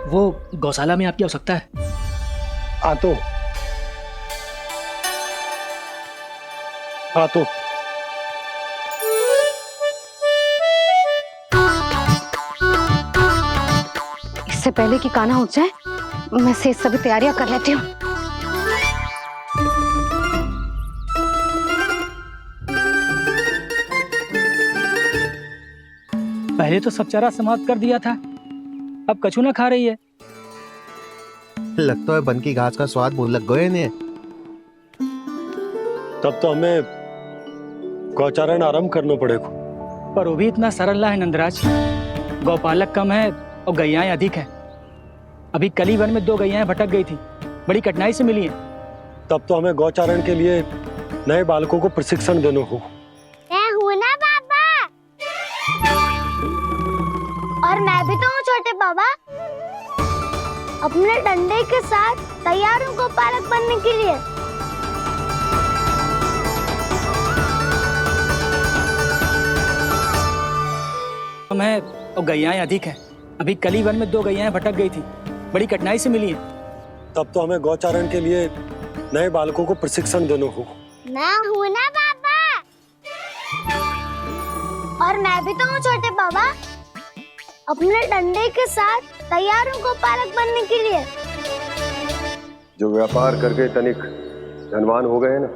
वो गौशाला में आपकी आवश्यकता है। आ तो इससे पहले कि कान्हा उठ जाए, मैं से सभी तैयारियां कर लेती हूँ। पहले तो सब चारा समाप्त कर दिया था, अब कछू ना खा रही है। लगता है बन की घास का स्वाद भूल लग गए इन्हें। तब तो हमें गौचारण आरंभ करना पड़ेगा। पर वो भी इतना सरल ना है नंदराज। गौपालक कम है और गैयाएं अधिक है। अभी कल ही वन में 2 गैयाएं भटक गई थी, बड़ी कठिनाई से मिली हैं। तब तो हमें गौचारण के लिए नए बालकों को प्रशिक्षण देना होगा। मैं हूँ ना बाबा, और मैं भी तो हूँ छोटे बाबा। अपने डंडे के साथ तैयार हूँ गोपालक बनने के लिए। कम है और गैयाएं अधिक है। अभी कल ही वन में 2 गैयाएं भटक गई थी, बड़ी कठिनाई से मिली हैं। तब तो हमें गौचारण के लिए नए बालकों को प्रशिक्षण देना होगा। मैं हूँ ना बाबा, और मैं भी तो हूँ छोटे बाबा। अपने डंडे के साथ तैयार हूँ गोपालक बनने के लिए। जो व्यापार करके तनिक धनवान हो गए ना,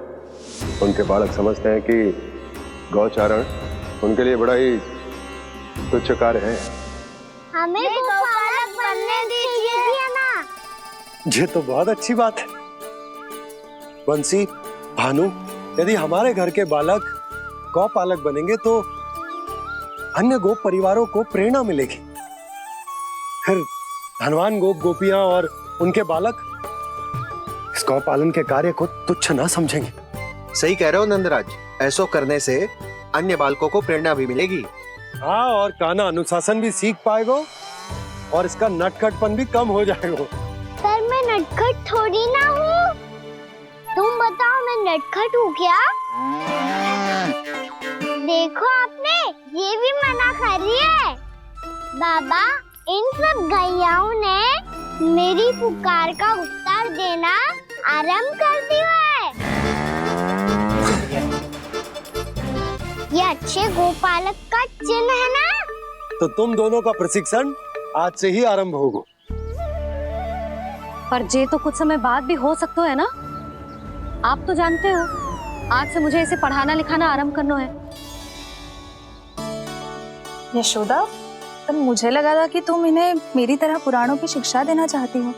उनके बालक समझते हैं कि गौचारण उनके लिए बड़ा ही तुच्छ कार्य है। हमें गोपालक बनने दीजिए ना। ये तो बहुत अच्छी बात है। बंसी, भानु, यदि हमारे घर के बालक गौपालक बनेंगे तो अन्य गोप परिवारों को प्रेरणा मिलेगी। फिर धनवान गोप गोपियां और उनके बालक इस गौपालन के कार्य को तुच्छ ना समझेंगे। सही कह रहे हो नंदराज, ऐसा करने से अन्य बालकों को प्रेरणा भी मिलेगी। हाँ, और कान्हा अनुशासन भी सीख पाएगा और इसका नटखटपन भी कम हो जाएगा। पर मैं नटखट थोड़ी ना हूँ। तुम बताओ मैं नटखट हूँ क्या? देखो आपने ये भी मना कर रही है। बाबा, इन सब गैयाओं ने मेरी पुकार का उत्तर देना आरंभ कर दिया है। ये अच्छे गोपालक का चिन्ह है ना? तो तुम दोनों का प्रशिक्षण आज से ही आरंभ होगा। पर जे तो कुछ समय बाद भी हो सकता है ना। आप तो जानते हो, आज से मुझे इसे पढ़ाना लिखाना आरंभ करना है। यशोदा, तब मुझे लगा था कि तुम इन्हें मेरी तरह पुराणों की शिक्षा देना चाहती हो।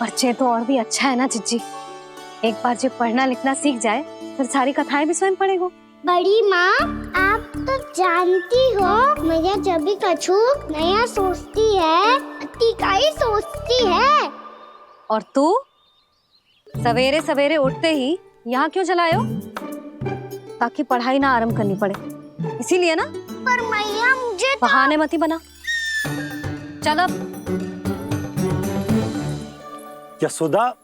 पर जे तो और भी अच्छा है ना जिज्जी। एक बार जो पढ़ना लिखना सीख जाए फिर सारी कथाएं भी स्वयं पढ़ेगा। बड़ी माँ, आप तो जानती हो मैया जब भी कछु नया सोचती है, अतिका ही सोचती है। और तू सवेरे सवेरे उठते ही यहाँ क्यों चलाए हो? ताकि पढ़ाई ना आरंभ करनी पड़े, इसीलिए ना। पर मैया मुझे बहाने मत ही बना। चल अब। यशोदा,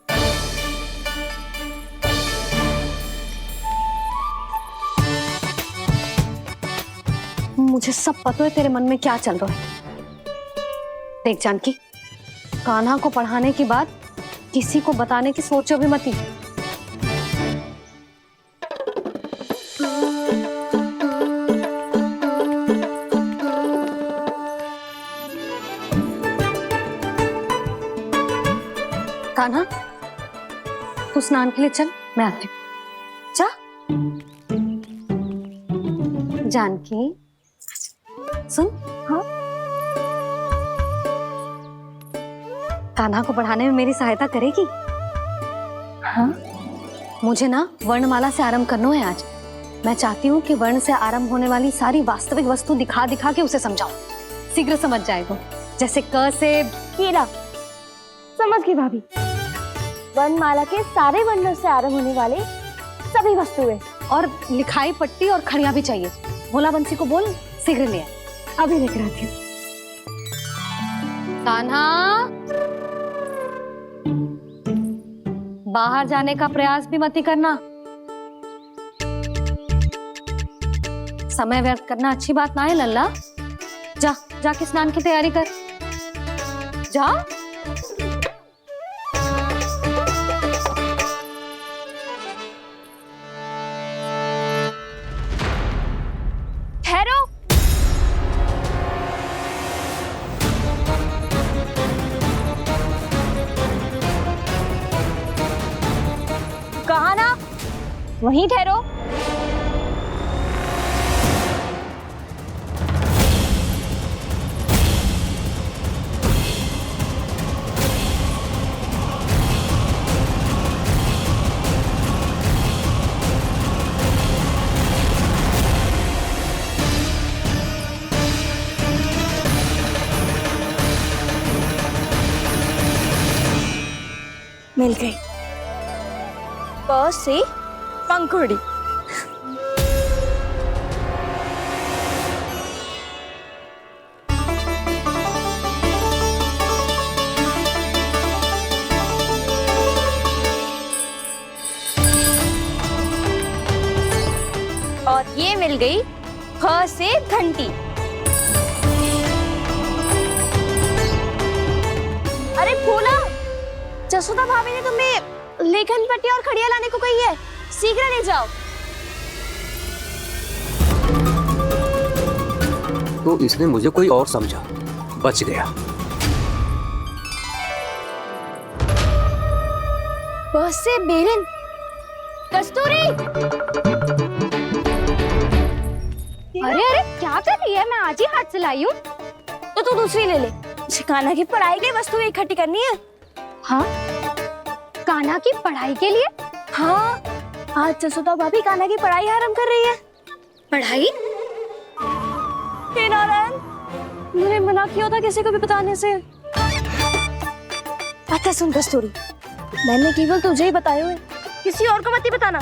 मुझे सब पता है तेरे मन में क्या चल रहा है। देख जानकी, कान्हा को पढ़ाने की बात किसी को बताने की सोचो भी मत ही। कान्हा, तू स्नान के लिए चल, मैं आती हूँ। जा। जानकी सुन। हाँ? कान्हा को पढ़ाने में मेरी सहायता करेगी? हाँ? मुझे ना वर्णमाला से आरंभ करना है आज। मैं चाहती हूँ कि वर्ण से आरंभ होने वाली सारी वास्तविक वस्तु दिखा दिखा के उसे समझाऊं। शीघ्र समझ जाएगा। जैसे क से कीड़ा। समझ गई भाभी। वर्णमाला के सारे वर्णों से आरंभ होने वाले सभी वस्तुएं, और लिखाई पट्टी और खड़िया भी चाहिए। भोला बंसी को बोल शीघ्र ले आए। अभी लेकर आती हूँ। कान्हा, बाहर जाने का प्रयास भी मत ही करना। समय व्यर्थ करना अच्छी बात ना है लल्ला। जा, जाके स्नान की तैयारी कर। जा। ठहरो। कहा ना, वहीं ठहरो। मिल गई। प से पंखुड़ी। और ये मिल गई ख से घंटी। अरे फूला, जसोदा भाभी ने तुम्हें लेखन पट्टी और खड़िया लाने को कही है, शीघ्र ले जाओ। तो इसने मुझे कोई और समझा, बच गया। बस से बेरन। कस्तूरी, अरे अरे क्या कर रही है? मैं आज ही हाथ से लाई हूँ। तो तू दूसरी ले ले। कान्हा की पढ़ाई की वस्तु इकट्ठी करनी है। हाँ, कान्हा की पढ़ाई के लिए? हाँ, आज जसोदा भाभी कान्हा की पढ़ाई आरंभ कर रही है। पढ़ाई? हे नारायण, मैंने मना किया था किसी को भी बताने से। अच्छा सुन कस्तूरी, मैंने केवल तुझे ही बताए हुए, किसी और को मत ही बताना।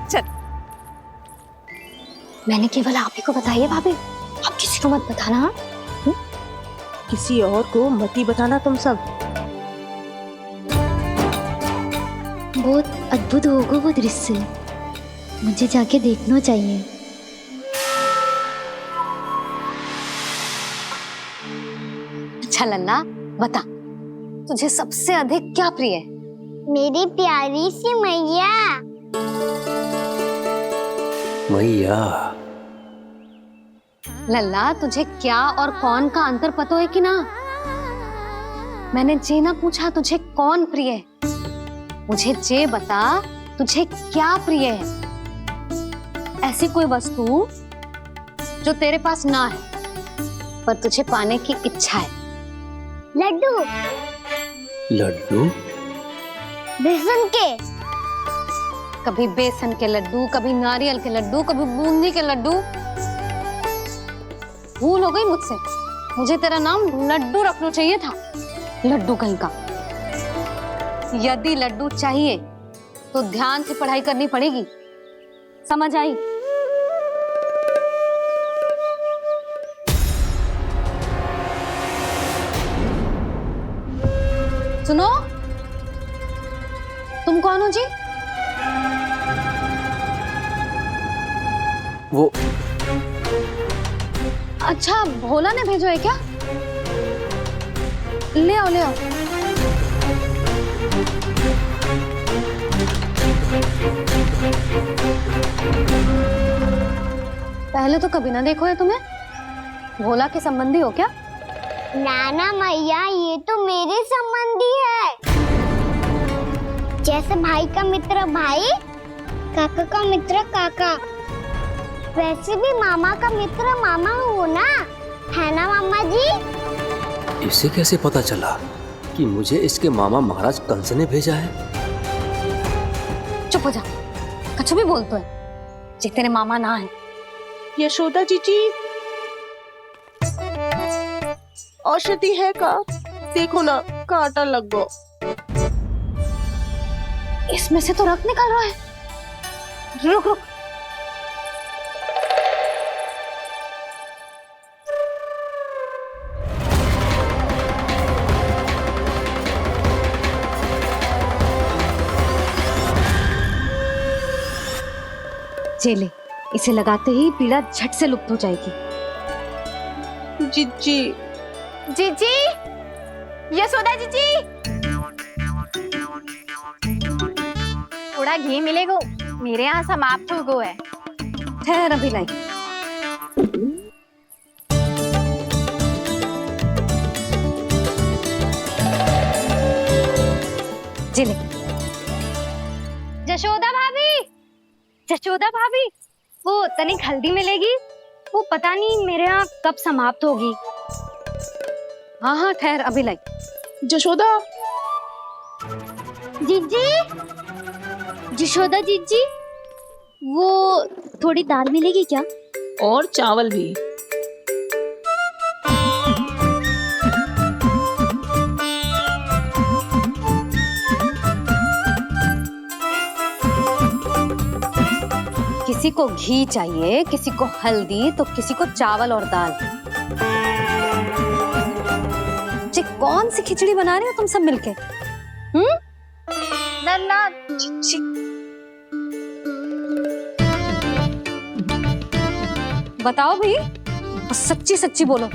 चल। मैंने केवल आप ही को बताई है भाभी, आप किसी को मत बताना। किसी और को मत ही बताना तुम सब। बहुत अद्भुत होगा वो दृश्य, मुझे जाके देखना चाहिए। अच्छा लल्ला, बता तुझे सबसे अधिक क्या प्रिय है? मेरी प्यारी सी मैया। मैया। लल्ला, तुझे क्या और कौन का अंतर पता है कि ना? मैंने जे ना पूछा तुझे कौन प्रिय है, मुझे जे बता तुझे क्या प्रिय है। ऐसी कोई वस्तु जो तेरे पास ना है पर तुझे पाने की इच्छा है। लड्डू। लड्डू? बेसन के। कभी बेसन के लड्डू, कभी नारियल के लड्डू, कभी बूंदी के लड्डू। भूल हो गई मुझसे, मुझे तेरा नाम लड्डू रखना चाहिए था। लड्डू कहीं का। यदि लड्डू चाहिए तो ध्यान से पढ़ाई करनी पड़ेगी, समझ आई? सुनो, तुम कौन हो जी? वो अच्छा, भोला ने भेजो है क्या? ले आओ ले आओ। पहले तो कभी ना देखो है तुम्हें। भोला के संबंधी हो क्या? नाना मैया, ये तो मेरे संबंधी है। जैसे भाई का मित्र भाई, काका का मित्र काका, वैसे भी मामा का मित्र मामा हो ना, है ना मामा जी? इसे कैसे पता चला कि मुझे इसके मामा महाराज कंस ने भेजा है? चुप हो जा, कछु भी बोलते है जे तेरे मामा ना है। यशोदा जीजी, औषधि है का? देखो ना, कांटा लग गो। इसमें से तो रक्त निकल रहा है। रुक रुक। चले, इसे लगाते ही पीड़ा झट से लुप्त हो जाएगी। जीजी, जीजी, यशोदा जीजी, थोड़ा घी मिलेगा? मेरे यहाँ समाप्त हो गया है। ठहर अभी लाई। जिले। जशोदा भाभी, जशोदा भाभी, वो तनिक हल्दी मिलेगी? वो पता नहीं मेरे यहाँ कब समाप्त होगी। हाँ हाँ ठहर अभी लाई। जशोदा, जीजी, जशोदा जीजी, वो थोड़ी दाल मिलेगी क्या? और चावल भी। किसी को घी चाहिए, किसी को हल्दी, तो किसी को चावल और दाल। जी कौन सी खिचड़ी बना रहे हो तुम सब मिलके? नन्ना बताओ भाई, और सच्ची सच्ची बोलो,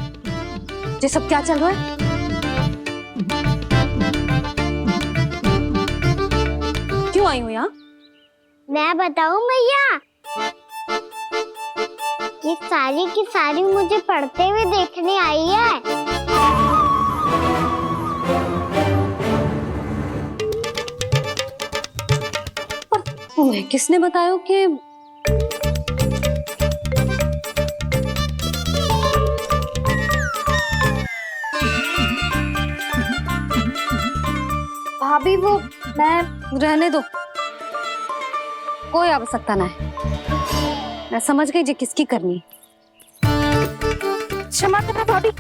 ये सब क्या चल रहा है? क्यों आई हो यहाँ? मैं बताऊं भैया, ये सारी की सारी मुझे पढ़ते हुए देखने आई है। पर तुम्हें किसने बताया कि भाभी वो मैं रहने दो, कोई आवश्यकता ना है। मैं समझ गई जी किसकी करनी। क्षमा करना भाभी,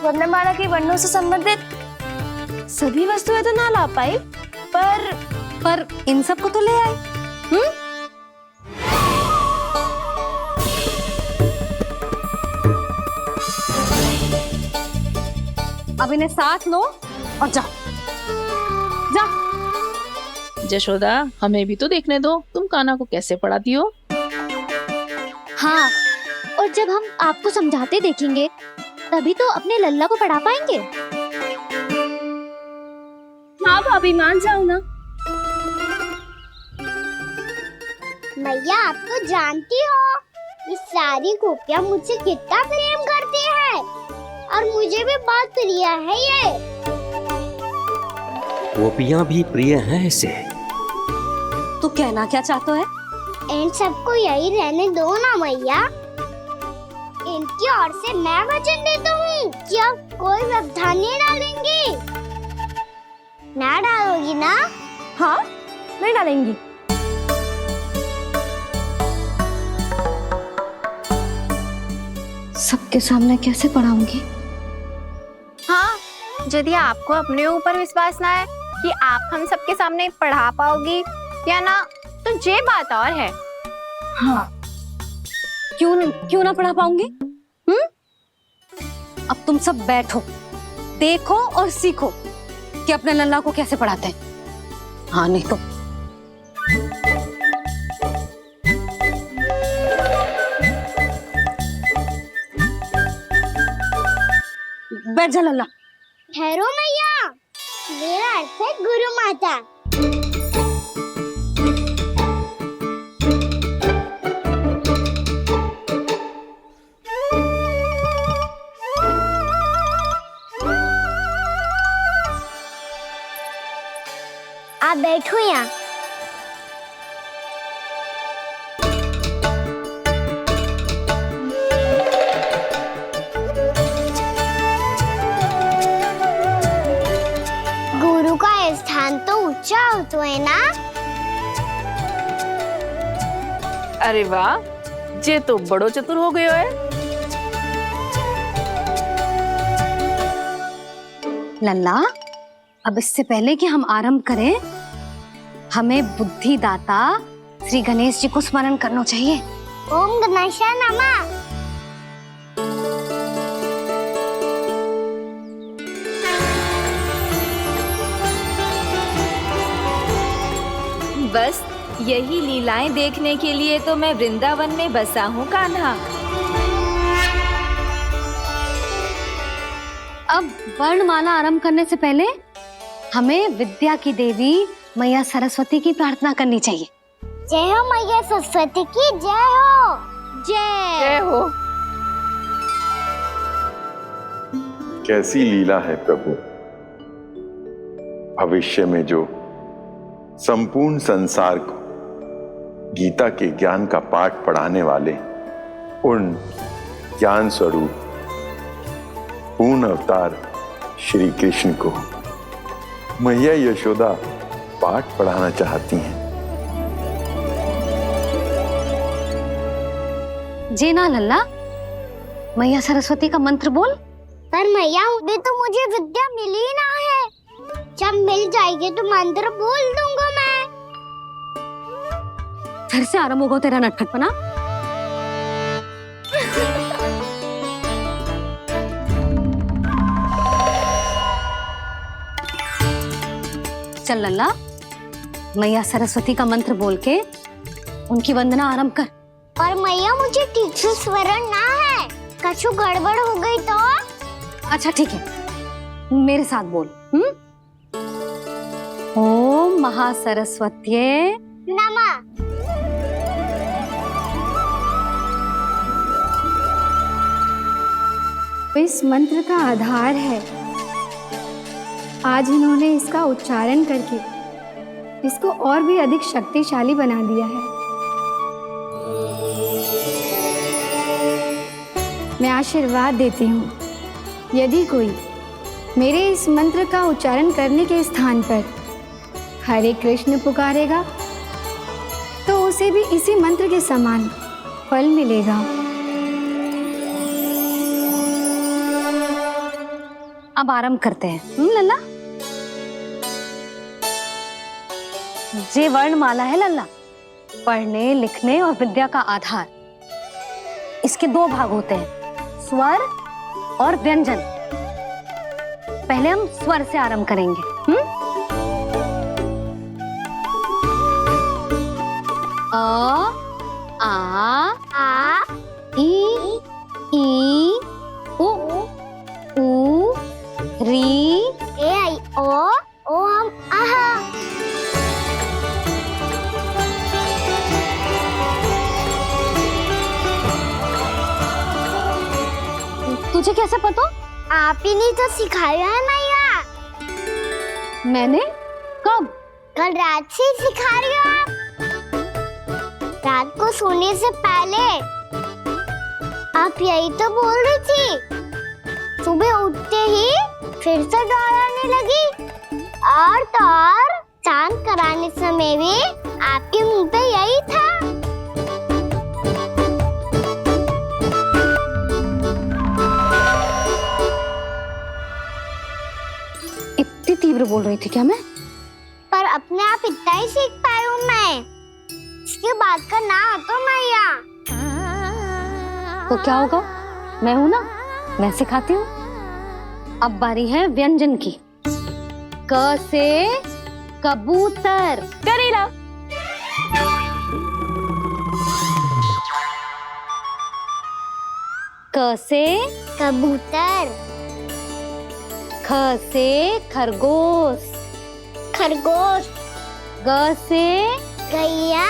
वर्णमाला के वर्णों से संबंधित सभी वस्तुएं तो ना ला पाई, पर इन सब को तो ले आए। अब इन्हें साथ लो और जाओ। यशोदा, हमें भी तो देखने दो तुम कान्हा को कैसे पढ़ाती हो। हाँ, और जब हम आपको समझाते देखेंगे तभी तो अपने लल्ला को पढ़ा पाएंगे। हाँ भाभी, मान जाओ ना। मैया, आप तो जानती हो ये सारी गोपियां मुझसे कितना प्रेम करती है, और मुझे भी बहुत प्रिय है ये। गोपियां भी प्रिय हैं इसे। तू कहना क्या चाहता है? इन सबको यही रहने दो ना मैया। इनकी ओर से मैं वचन देता हूँ कि अब कोई व्यवधान नहीं डालेंगी। ना डालोगी ना? हाँ, नहीं डालेंगी। सबके सामने कैसे पढ़ाऊंगी? हाँ, यदि आपको अपने ऊपर विश्वास ना है कि आप हम सबके सामने पढ़ा पाओगी या ना, तो ये बात और है। हाँ, क्यों ना पढ़ा पाऊंगी? अब तुम सब बैठो, देखो और सीखो कि अपने लल्ला को कैसे पढ़ाते हैं। हाँ, नहीं तो बैठ जा लल्ला। ठहरो मैया, मेरा अर्थ है गुरु माता। आप बैठो यहाँ। गुरु का स्थान तो ऊंचा होता है ना? अरे वाह, जे तो बड़ो चतुर हो गयो है। लल्ला, अब इससे पहले कि हम आरंभ करें, हमें बुद्धिदाता श्री गणेश जी को स्मरण करना चाहिए। ओम गणेशाय नमः। बस यही लीलाएं देखने के लिए तो मैं वृंदावन में बसा हूँ कान्हा। अब वर्णमाला आरंभ करने से पहले हमें विद्या की देवी मैया सरस्वती की प्रार्थना करनी चाहिए। जय हो मैया सरस्वती की, जय हो। जय हो। कैसी लीला है प्रभु। भविष्य में जो संपूर्ण संसार को गीता के ज्ञान का पाठ पढ़ाने वाले उन ज्ञान स्वरूप पूर्ण अवतार श्री कृष्ण को मैया यशोदा पाठ पढ़ाना चाहती हैं। जी ना लल्ला, मैया सरस्वती का मंत्र बोल। पर मैया, अभी तो मुझे विद्या मिली ना है। जब मिल जाएगी तो मंत्र बोल दूंगा मैं। फिर से आरंभ होगा तेरा नटखटपना। चल लल्ला, मैया सरस्वती का मंत्र बोल के उनकी वंदना आरंभ कर। और मैया मुझे ठीक से स्मरण ना है, कछु गड़बड़ हो गई तो? अच्छा ठीक है, मेरे साथ बोल। ओम महासरस्वत्ये नमः। इस मंत्र का आधार है। आज इन्होंने इसका उच्चारण करके इसको और भी अधिक शक्तिशाली बना दिया है। मैं आशीर्वाद देती हूँ, यदि कोई मेरे इस मंत्र का उच्चारण करने के स्थान पर हरे कृष्ण पुकारेगा तो उसे भी इसी मंत्र के समान फल मिलेगा। अब आरंभ करते हैं। लल्ला, जे वर्णमाला है लल्ला, पढ़ने लिखने और विद्या का आधार। इसके दो भाग होते हैं, स्वर और व्यंजन। पहले हम स्वर से आरंभ करेंगे। अ, आ, ई, उ, री, ए आई ओ हम आहा। तुझे कैसे पता? आप ही ने तो सिखाया है मैया। मैंने? कब? कल रात से सिखा रही हो आप। रात को सोने से पहले आप यही तो बोल रही थी। सुबह उठते ही फिर से दोहराने लगी, और तो और चांद कराने समय भी आपके मुंह पे यही था। इतनी तीव्र बोल रही थी क्या मैं? पर अपने आप इतना ही सीख पाई हूँ मैं। इसके बाद का ना तो मैया। तो क्या होगा? मैं हूं ना, मैं सिखाती हूँ। अब बारी है व्यंजन की। क से कबूतर। करेला। क से कबूतर। ख से खरगोश। खरगोश। ग से गैया।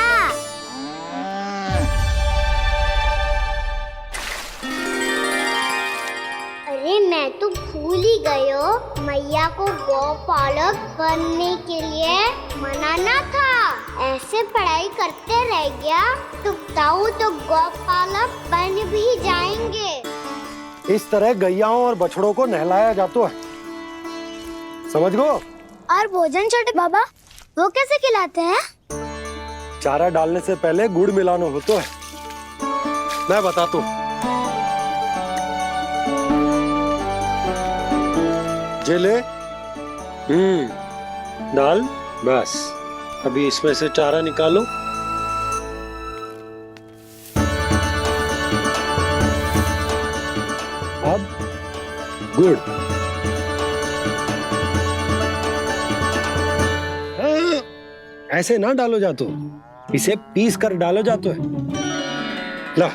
अरे मैं तो भूल ही गई हो, मैया को गौपालक बनने के लिए मनाना था। ऐसे पढ़ाई करते रह गया तो ताऊ तो गौपालक बन भी जाएंगे। इस तरह गैयाओं और बछड़ों को नहलाया जाता है, समझ गो? और भोजन छोटे बाबा, वो कैसे खिलाते हैं? चारा डालने से पहले गुड़ मिलाना होता है। मैं बताता हूँ। जे ले, डाल, बस। अभी इसमें से चारा निकालो। अब गुड़। ऐसे ना डालो जातो, इसे पीस कर डालो जातो है। ला,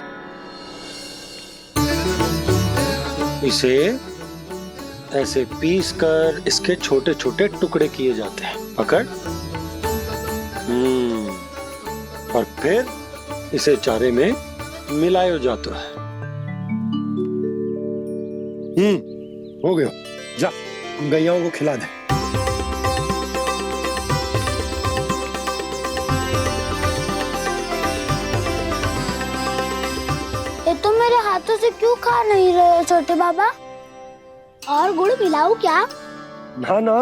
इसे ऐसे पीस कर इसके छोटे छोटे टुकड़े किए जाते हैं। पकड़। और फिर इसे चारे में मिलाया जाता है। हो गया। जा, गैयाओं को खिला दे। ये तो मेरे हाथों से क्यों खा नहीं रहे हो छोटे बाबा? और गुड़ मिलाऊं क्या? ना ना,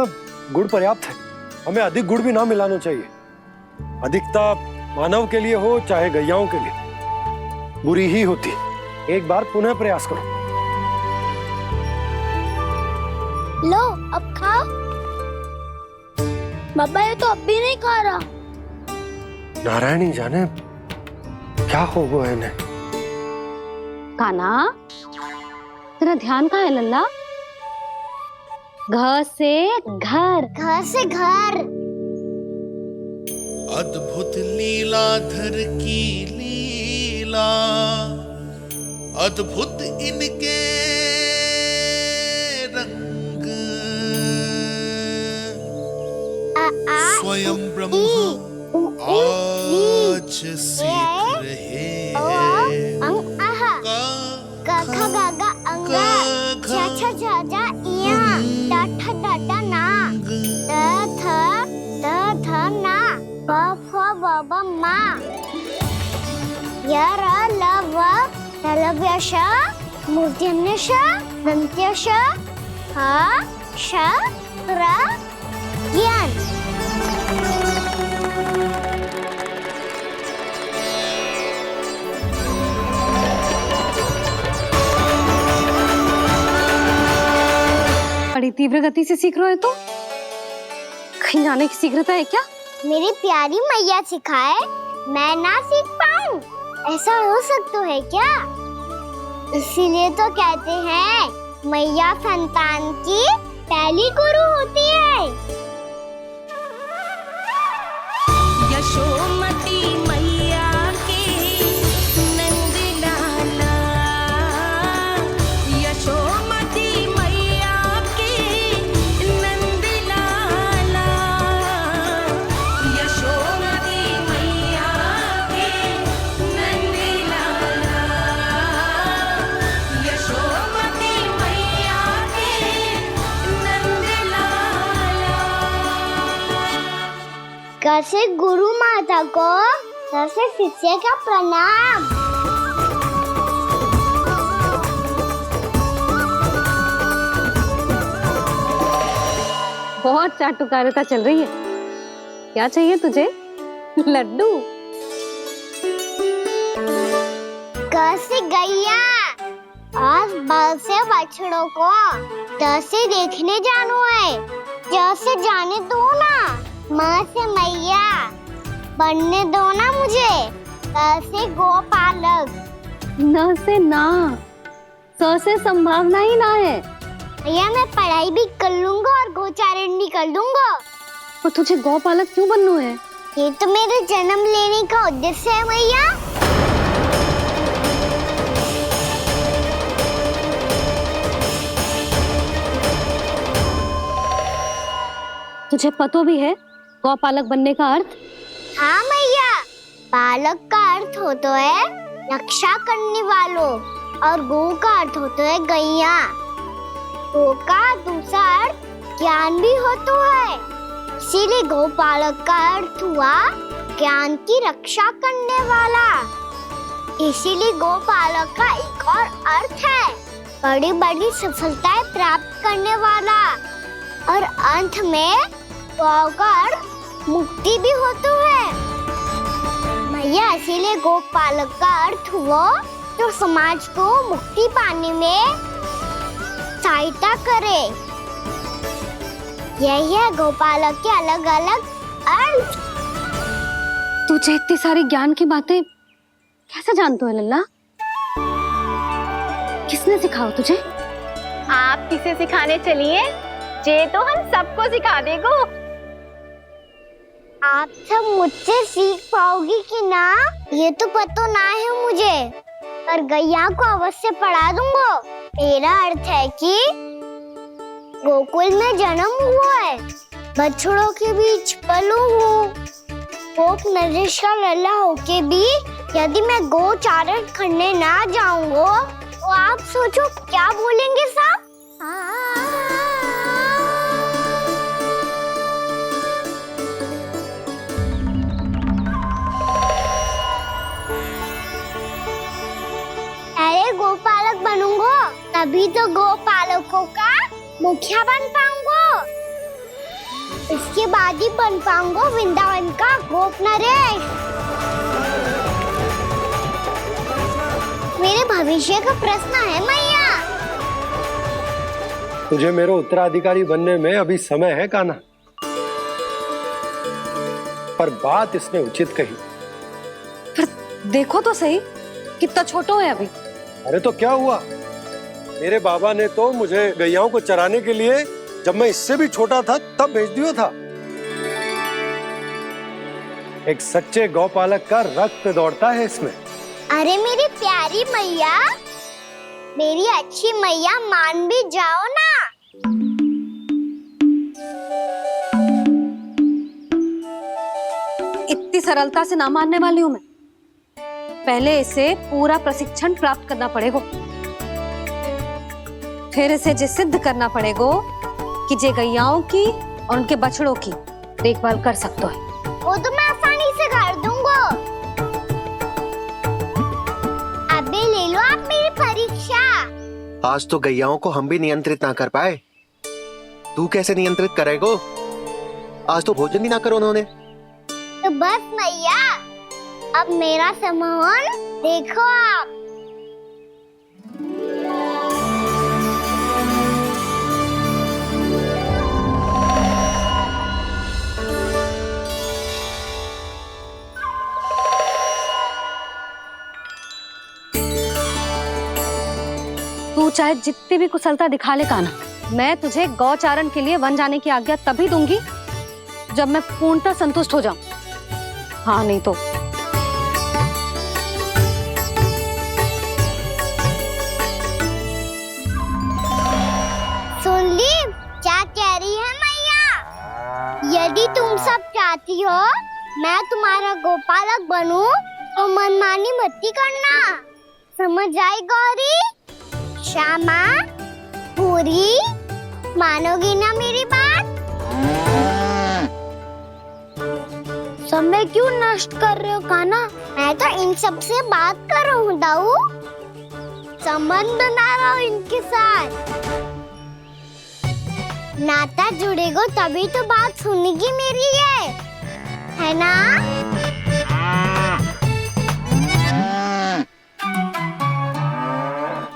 गुड़ पर्याप्त है। हमें अधिक गुड़ भी ना मिलाना चाहिए। अधिकता मानव के लिए हो चाहे गैयाओं के लिए बुरी ही होती। एक बार पुनः प्रयास करो। लो, अब खाओ। बाबा ये तो अब भी नहीं खा रहा। नारायणी जाने, क्या हो गया है इन्हें? कान्हा, तेरा ध्यान कहाँ है लल्ला? घर से घर, घर से घर। अद्भुत लीलाधर की लीला, अद्भुत इनके रंग, स्वयं ब्रह्मा आज सीख रहे हैं। गा गा गा अंगा, छा छा छा जा इया, टा ठा टा टा ना, ता था ना, बा फा बा बा मा, या रा ला वा, तलव्यश, मूर्धन्यश, दन्त्यश, हा श रा ज्ञान। बड़ी तीव्र गति से सीख रहे हो तो कहीं जाने की शीघ्रता है क्या? मेरी प्यारी मैया सिखाए, मैं ना सीख पाऊं, ऐसा हो सकता है क्या? इसीलिए तो कहते हैं मैया संतान की पहली गुरु होती है। यशोमती मैया के नंद लाला, यशोमती मैया के नंद लाला, यशोमती मैया के नंद लाला, यशोमती मैया के नंद लाला। कैसे गुरु माता को, कैसे शिष्य का प्रणाम। बहुत चाटुकारिता चल रही है। क्या चाहिए तुझे? लड्डू? कैसे गैया आज बाल से बछड़ों को कैसे देखने जानो है, जैसे जाने दो ना, माँ से मैया बनने दो ना मुझे, कैसे गोपालक। न से ना, स से संभावना ही ना है। भैया मैं पढ़ाई भी कर लूंगा और गोचारण भी कर दूंगा। तो तुझे गौपालक क्यों बनना है? ये तो मेरे जन्म लेने का उद्देश्य है मैया। तुझे पतो भी है गौपालक बनने का अर्थ? हाँ मैया, पालक का अर्थ होता है रक्षा करने वालों, और गौ का अर्थ होता है गैया। गौ का दूसरा अर्थ ज्ञान भी होता है, इसीलिए गौपालक का अर्थ हुआ ज्ञान की रक्षा करने वाला। इसीलिए गौपालक का एक और अर्थ है बड़ी बड़ी सफलताएं प्राप्त करने वाला, और अंत में गौ का अर्थ मुक्ति भी होता है। भैया इसीलिए गोपालक का अर्थ हुआ जो समाज को मुक्ति पाने में सहायता करे। यही है गोपालक के अलग अलग अर्थ। तुझे इतनी सारी ज्ञान की बातें कैसे जानते हो लल्ला? किसने सिखाओ तुझे? आप किसे सिखाने चलिए, जे तो हम सबको सिखा देगो। आप सब मुझसे सीख पाओगी कि ना, ये तो पता ना है मुझे, पर गैया को अवश्य पढ़ा दूंगा। मेरा अर्थ है कि गोकुल में जन्म हुआ है, बछड़ों के बीच पलू हूँ, गोप नरेश का लल्ला होके भी यदि मैं गोचारण करने ना जाऊंगा तो आप सोचो क्या बोलेंगे सब? अरे गोपालक बनूंगा तभी तो गोपालकों का मुखिया बन पाऊंगा, इसके बाद ही बन पाऊंगा वृंदावन का गोप नरेश। मेरे भविष्य का प्रश्न है मैया। तुझे मेरा उत्तराधिकारी बनने में अभी समय है कान्हा, पर बात इसने उचित कही। देखो तो सही कितना छोटो है अभी। अरे तो क्या हुआ, मेरे बाबा ने तो मुझे गैयाओं को चराने के लिए जब मैं इससे भी छोटा था तब भेज दिया था। एक सच्चे गौपालक का रक्त दौड़ता है इसमें। अरे मेरी प्यारी मैया, मेरी अच्छी मैया, मान भी जाओ ना। इतनी सरलता से ना मानने वाली हूं मैं। पहले इसे पूरा प्रशिक्षण प्राप्त करना पड़ेगा, फिर इसे जे सिद्ध करना पड़ेगा कि जे गैयाओं की और उनके बछड़ों की देखभाल कर सकते है। वो तो मैं आसानी से कर दूंगा। अबे ले लो आप मेरी परीक्षा। आज तो गैयाओं को हम भी नियंत्रित ना कर पाए, तू कैसे नियंत्रित करेगो? आज तो भोजन भी ना करो उन्होंने। तो बस मैया, अब मेरा सम्मान देखो आप। तू चाहे जितनी भी कुशलता दिखा ले कान्हा, मैं तुझे गौचारण के लिए वन जाने की आज्ञा तभी दूंगी जब मैं पूर्णतः संतुष्ट हो जाऊं। हाँ नहीं तो सुन ली क्या कह रही है मैया? यदि तुम सब चाहती हो मैं तुम्हारा गोपालक बनूं तो मनमानी मत करना, समझ आई गौरी? श्यामा, पूरी, मानोगी ना मेरी बात? समय क्यों नष्ट कर रहे हो कान्हा? मैं तो इन सब से बात कर रहा हूँ दाऊ, संबंध बना रहा हूँ इनके साथ। नाता जुड़ेगा तभी तो बात सुनेगी मेरी, ये है ना?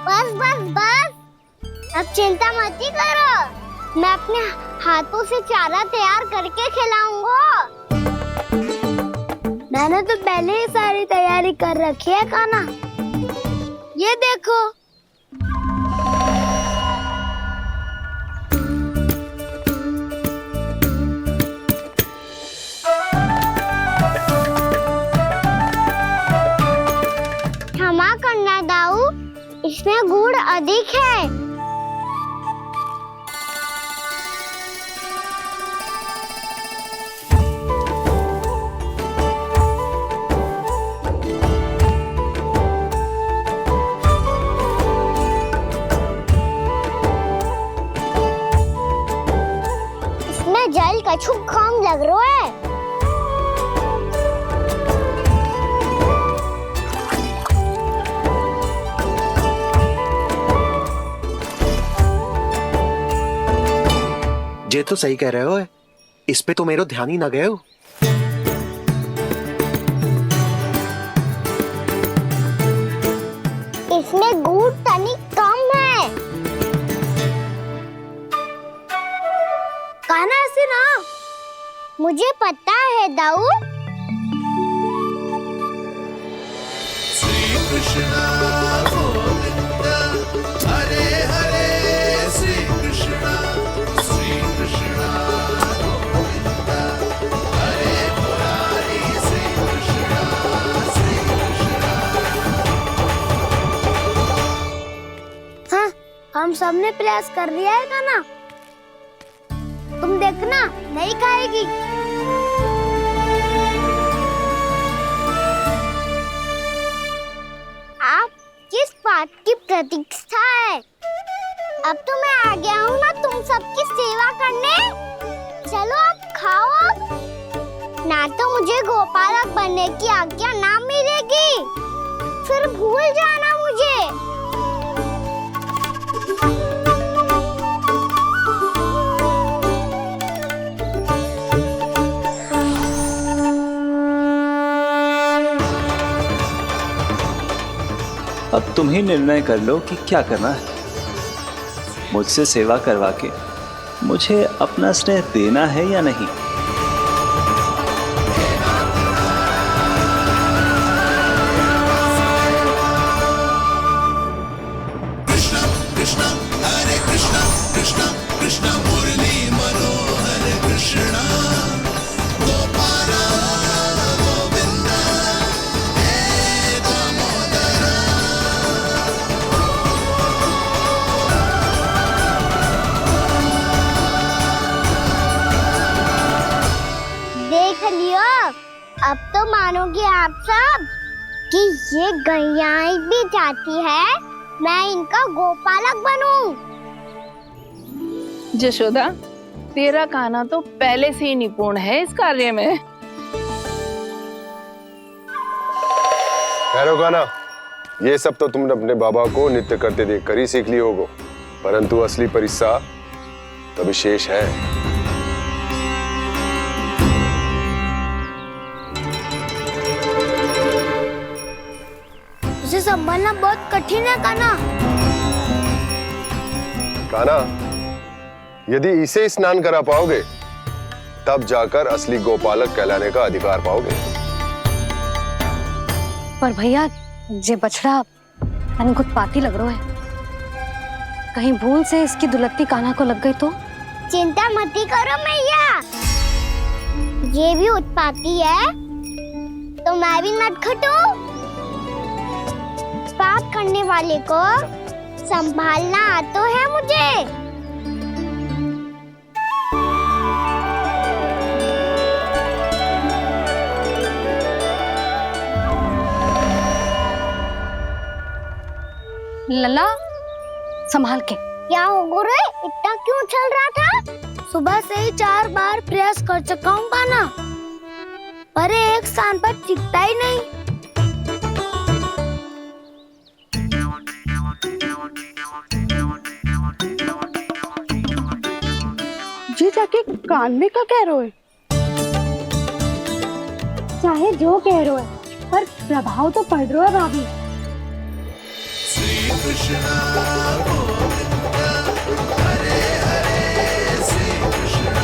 बस बस बस, अब चिंता मत ही करो, मैं अपने हाथों से चारा तैयार करके खिलाऊंगा। मैंने तो पहले ही सारी तैयारी कर रखी है कान्हा, ये देखो। क्षमा करना दाऊ, इसमें गुड़ अधिक है। इसमें जल कछु कम लग रहा है। ये तो सही कह रहे हो, इस पे तो मेरो ध्यान ही ना गए हो। इसमें गुड़ तनिक कम है। कान्हा ऐसे ना, मुझे पता है दाऊ। श्री कृष्णा गोविंद हरे हरे, श्री कृष्णा गोविंद हरे मुरारी, श्री कृष्णा हाँ, हम सबने प्रयास कर लिया है कान्हा, तुम देखना नहीं खाएगी। आप किस बात की प्रतीक्षा है? अब तो मैं आ गया हूँ ना तुम सबकी सेवा करने। चलो अब खाओ अब। ना तो मुझे गोपालक बनने की आज्ञा ना मिलेगी, फिर भूल जाना मुझे। अब तुम ही निर्णय कर लो कि क्या करना है। मुझसे सेवा करवा के मुझे अपना स्नेह देना है या नहीं। बल्कि ये गैयाएं भी चाहती है मैं इनका गोपालक बनूं। जशोदा, तेरा कान्हा तो पहले से ही निपुण है इस कार्य में। खैर कान्हा, ये सब तो तुमने अपने बाबा को नृत्य करते देख कर ही सीख ली होगो, परंतु असली परिस्सा तो विशेष है। उसे संभालना बहुत कठिन है कान्हा। कान्हा, यदि इसे स्नान करा पाओगे तब जाकर असली गोपालक कहलाने का अधिकार पाओगे। पर भैया, ये बछड़ा तनिक उत्पाती लग रहा है। कहीं भूल से इसकी दुलत्ती कान्हा को लग गई तो? चिंता मती करो मैया, ये भी उत्पाती है तो मैं भी नटखट हूँ। पाप करने वाले को संभालना आता है मुझे। लला, संभाल के। क्या हो गुरु, इतना क्यों चल रहा था? सुबह से ही 4 बार प्रयास कर चुका हूँ कान्हा, पर एक स्थान पर टिकता ही नहीं। जी जाके कान में का कह रहे हो? चाहे जो कह रहे हो, पर प्रभाव तो पड़ रहा है भाभी। श्री कृष्ण गोविंद हरे हरे, श्री कृष्ण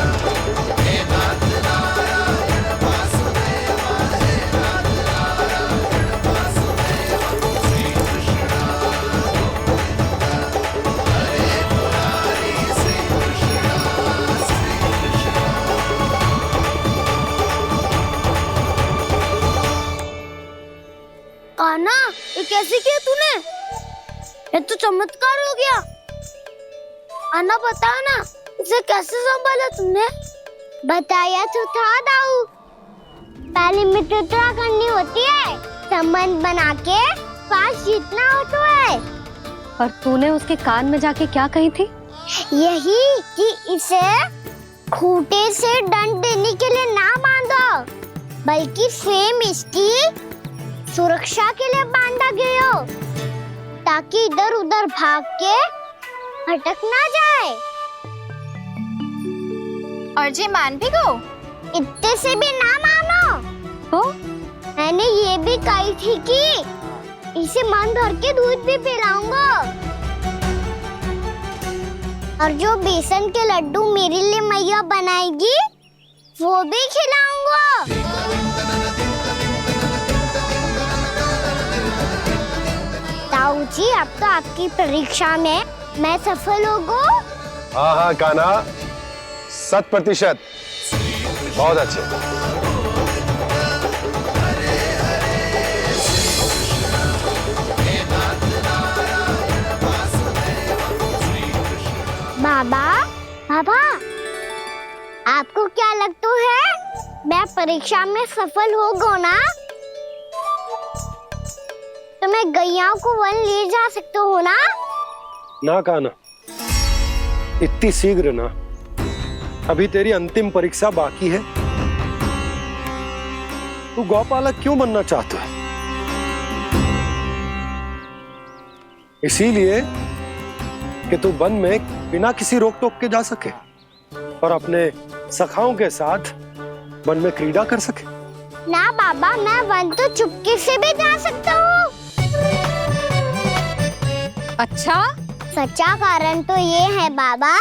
हे नाथ नारायण वासुदेव, हे नाथ नारायण वासुदेव, श्री कृष्ण गोविंद हरे मुरारी, श्री कृष्ण कान्हा, ये कैसे किया तूने? ये तो चमत्कार हो गया। अन्ना बता ना, इसे कैसे संभाला तुमने? बताया तो था दाऊ, पहले मित्रता करनी होती है, संबंध बना के पास जीतना होता है। और तूने उसके कान में जाके क्या कही थी? यही कि इसे खूंटे से दंड देने के लिए ना बांधो, बल्कि फेम इसकी सुरक्षा के लिए बांधा गया हो, ताकि इधर उधर भाग के भटक ना जाए। और जी मान भी गो? इतने से भी ना मानो। तो मैंने ये भी कही थी कि इसे मन भर के दूध भी पिलाऊंगा, और जो बेसन के लड्डू मेरे लिए मैया बनाएगी वो भी खिलाऊंगा। ताऊ जी, अब तो आपकी परीक्षा में मैं सफल होगा। हाँ हाँ कान्हा, 100%। बहुत अच्छे। बाबा, बाबा, आपको क्या लगता है मैं परीक्षा में सफल होगा ना? तो मैं गैयाओं को वन ले जा सकता हूँ ना? ना कान्हा, इतनी शीघ्र ना, अभी तेरी अंतिम परीक्षा बाकी है। तू गौपालक क्यों बनना चाहता है? इसीलिए कि तू वन में बिना किसी रोक टोक के जा सके और अपने सखाओं के साथ वन में क्रीड़ा कर सके। ना बाबा, मैं वन तो चुपके से भी जा सकता हूँ। अच्छा, सच्चा कारण तो ये है बाबा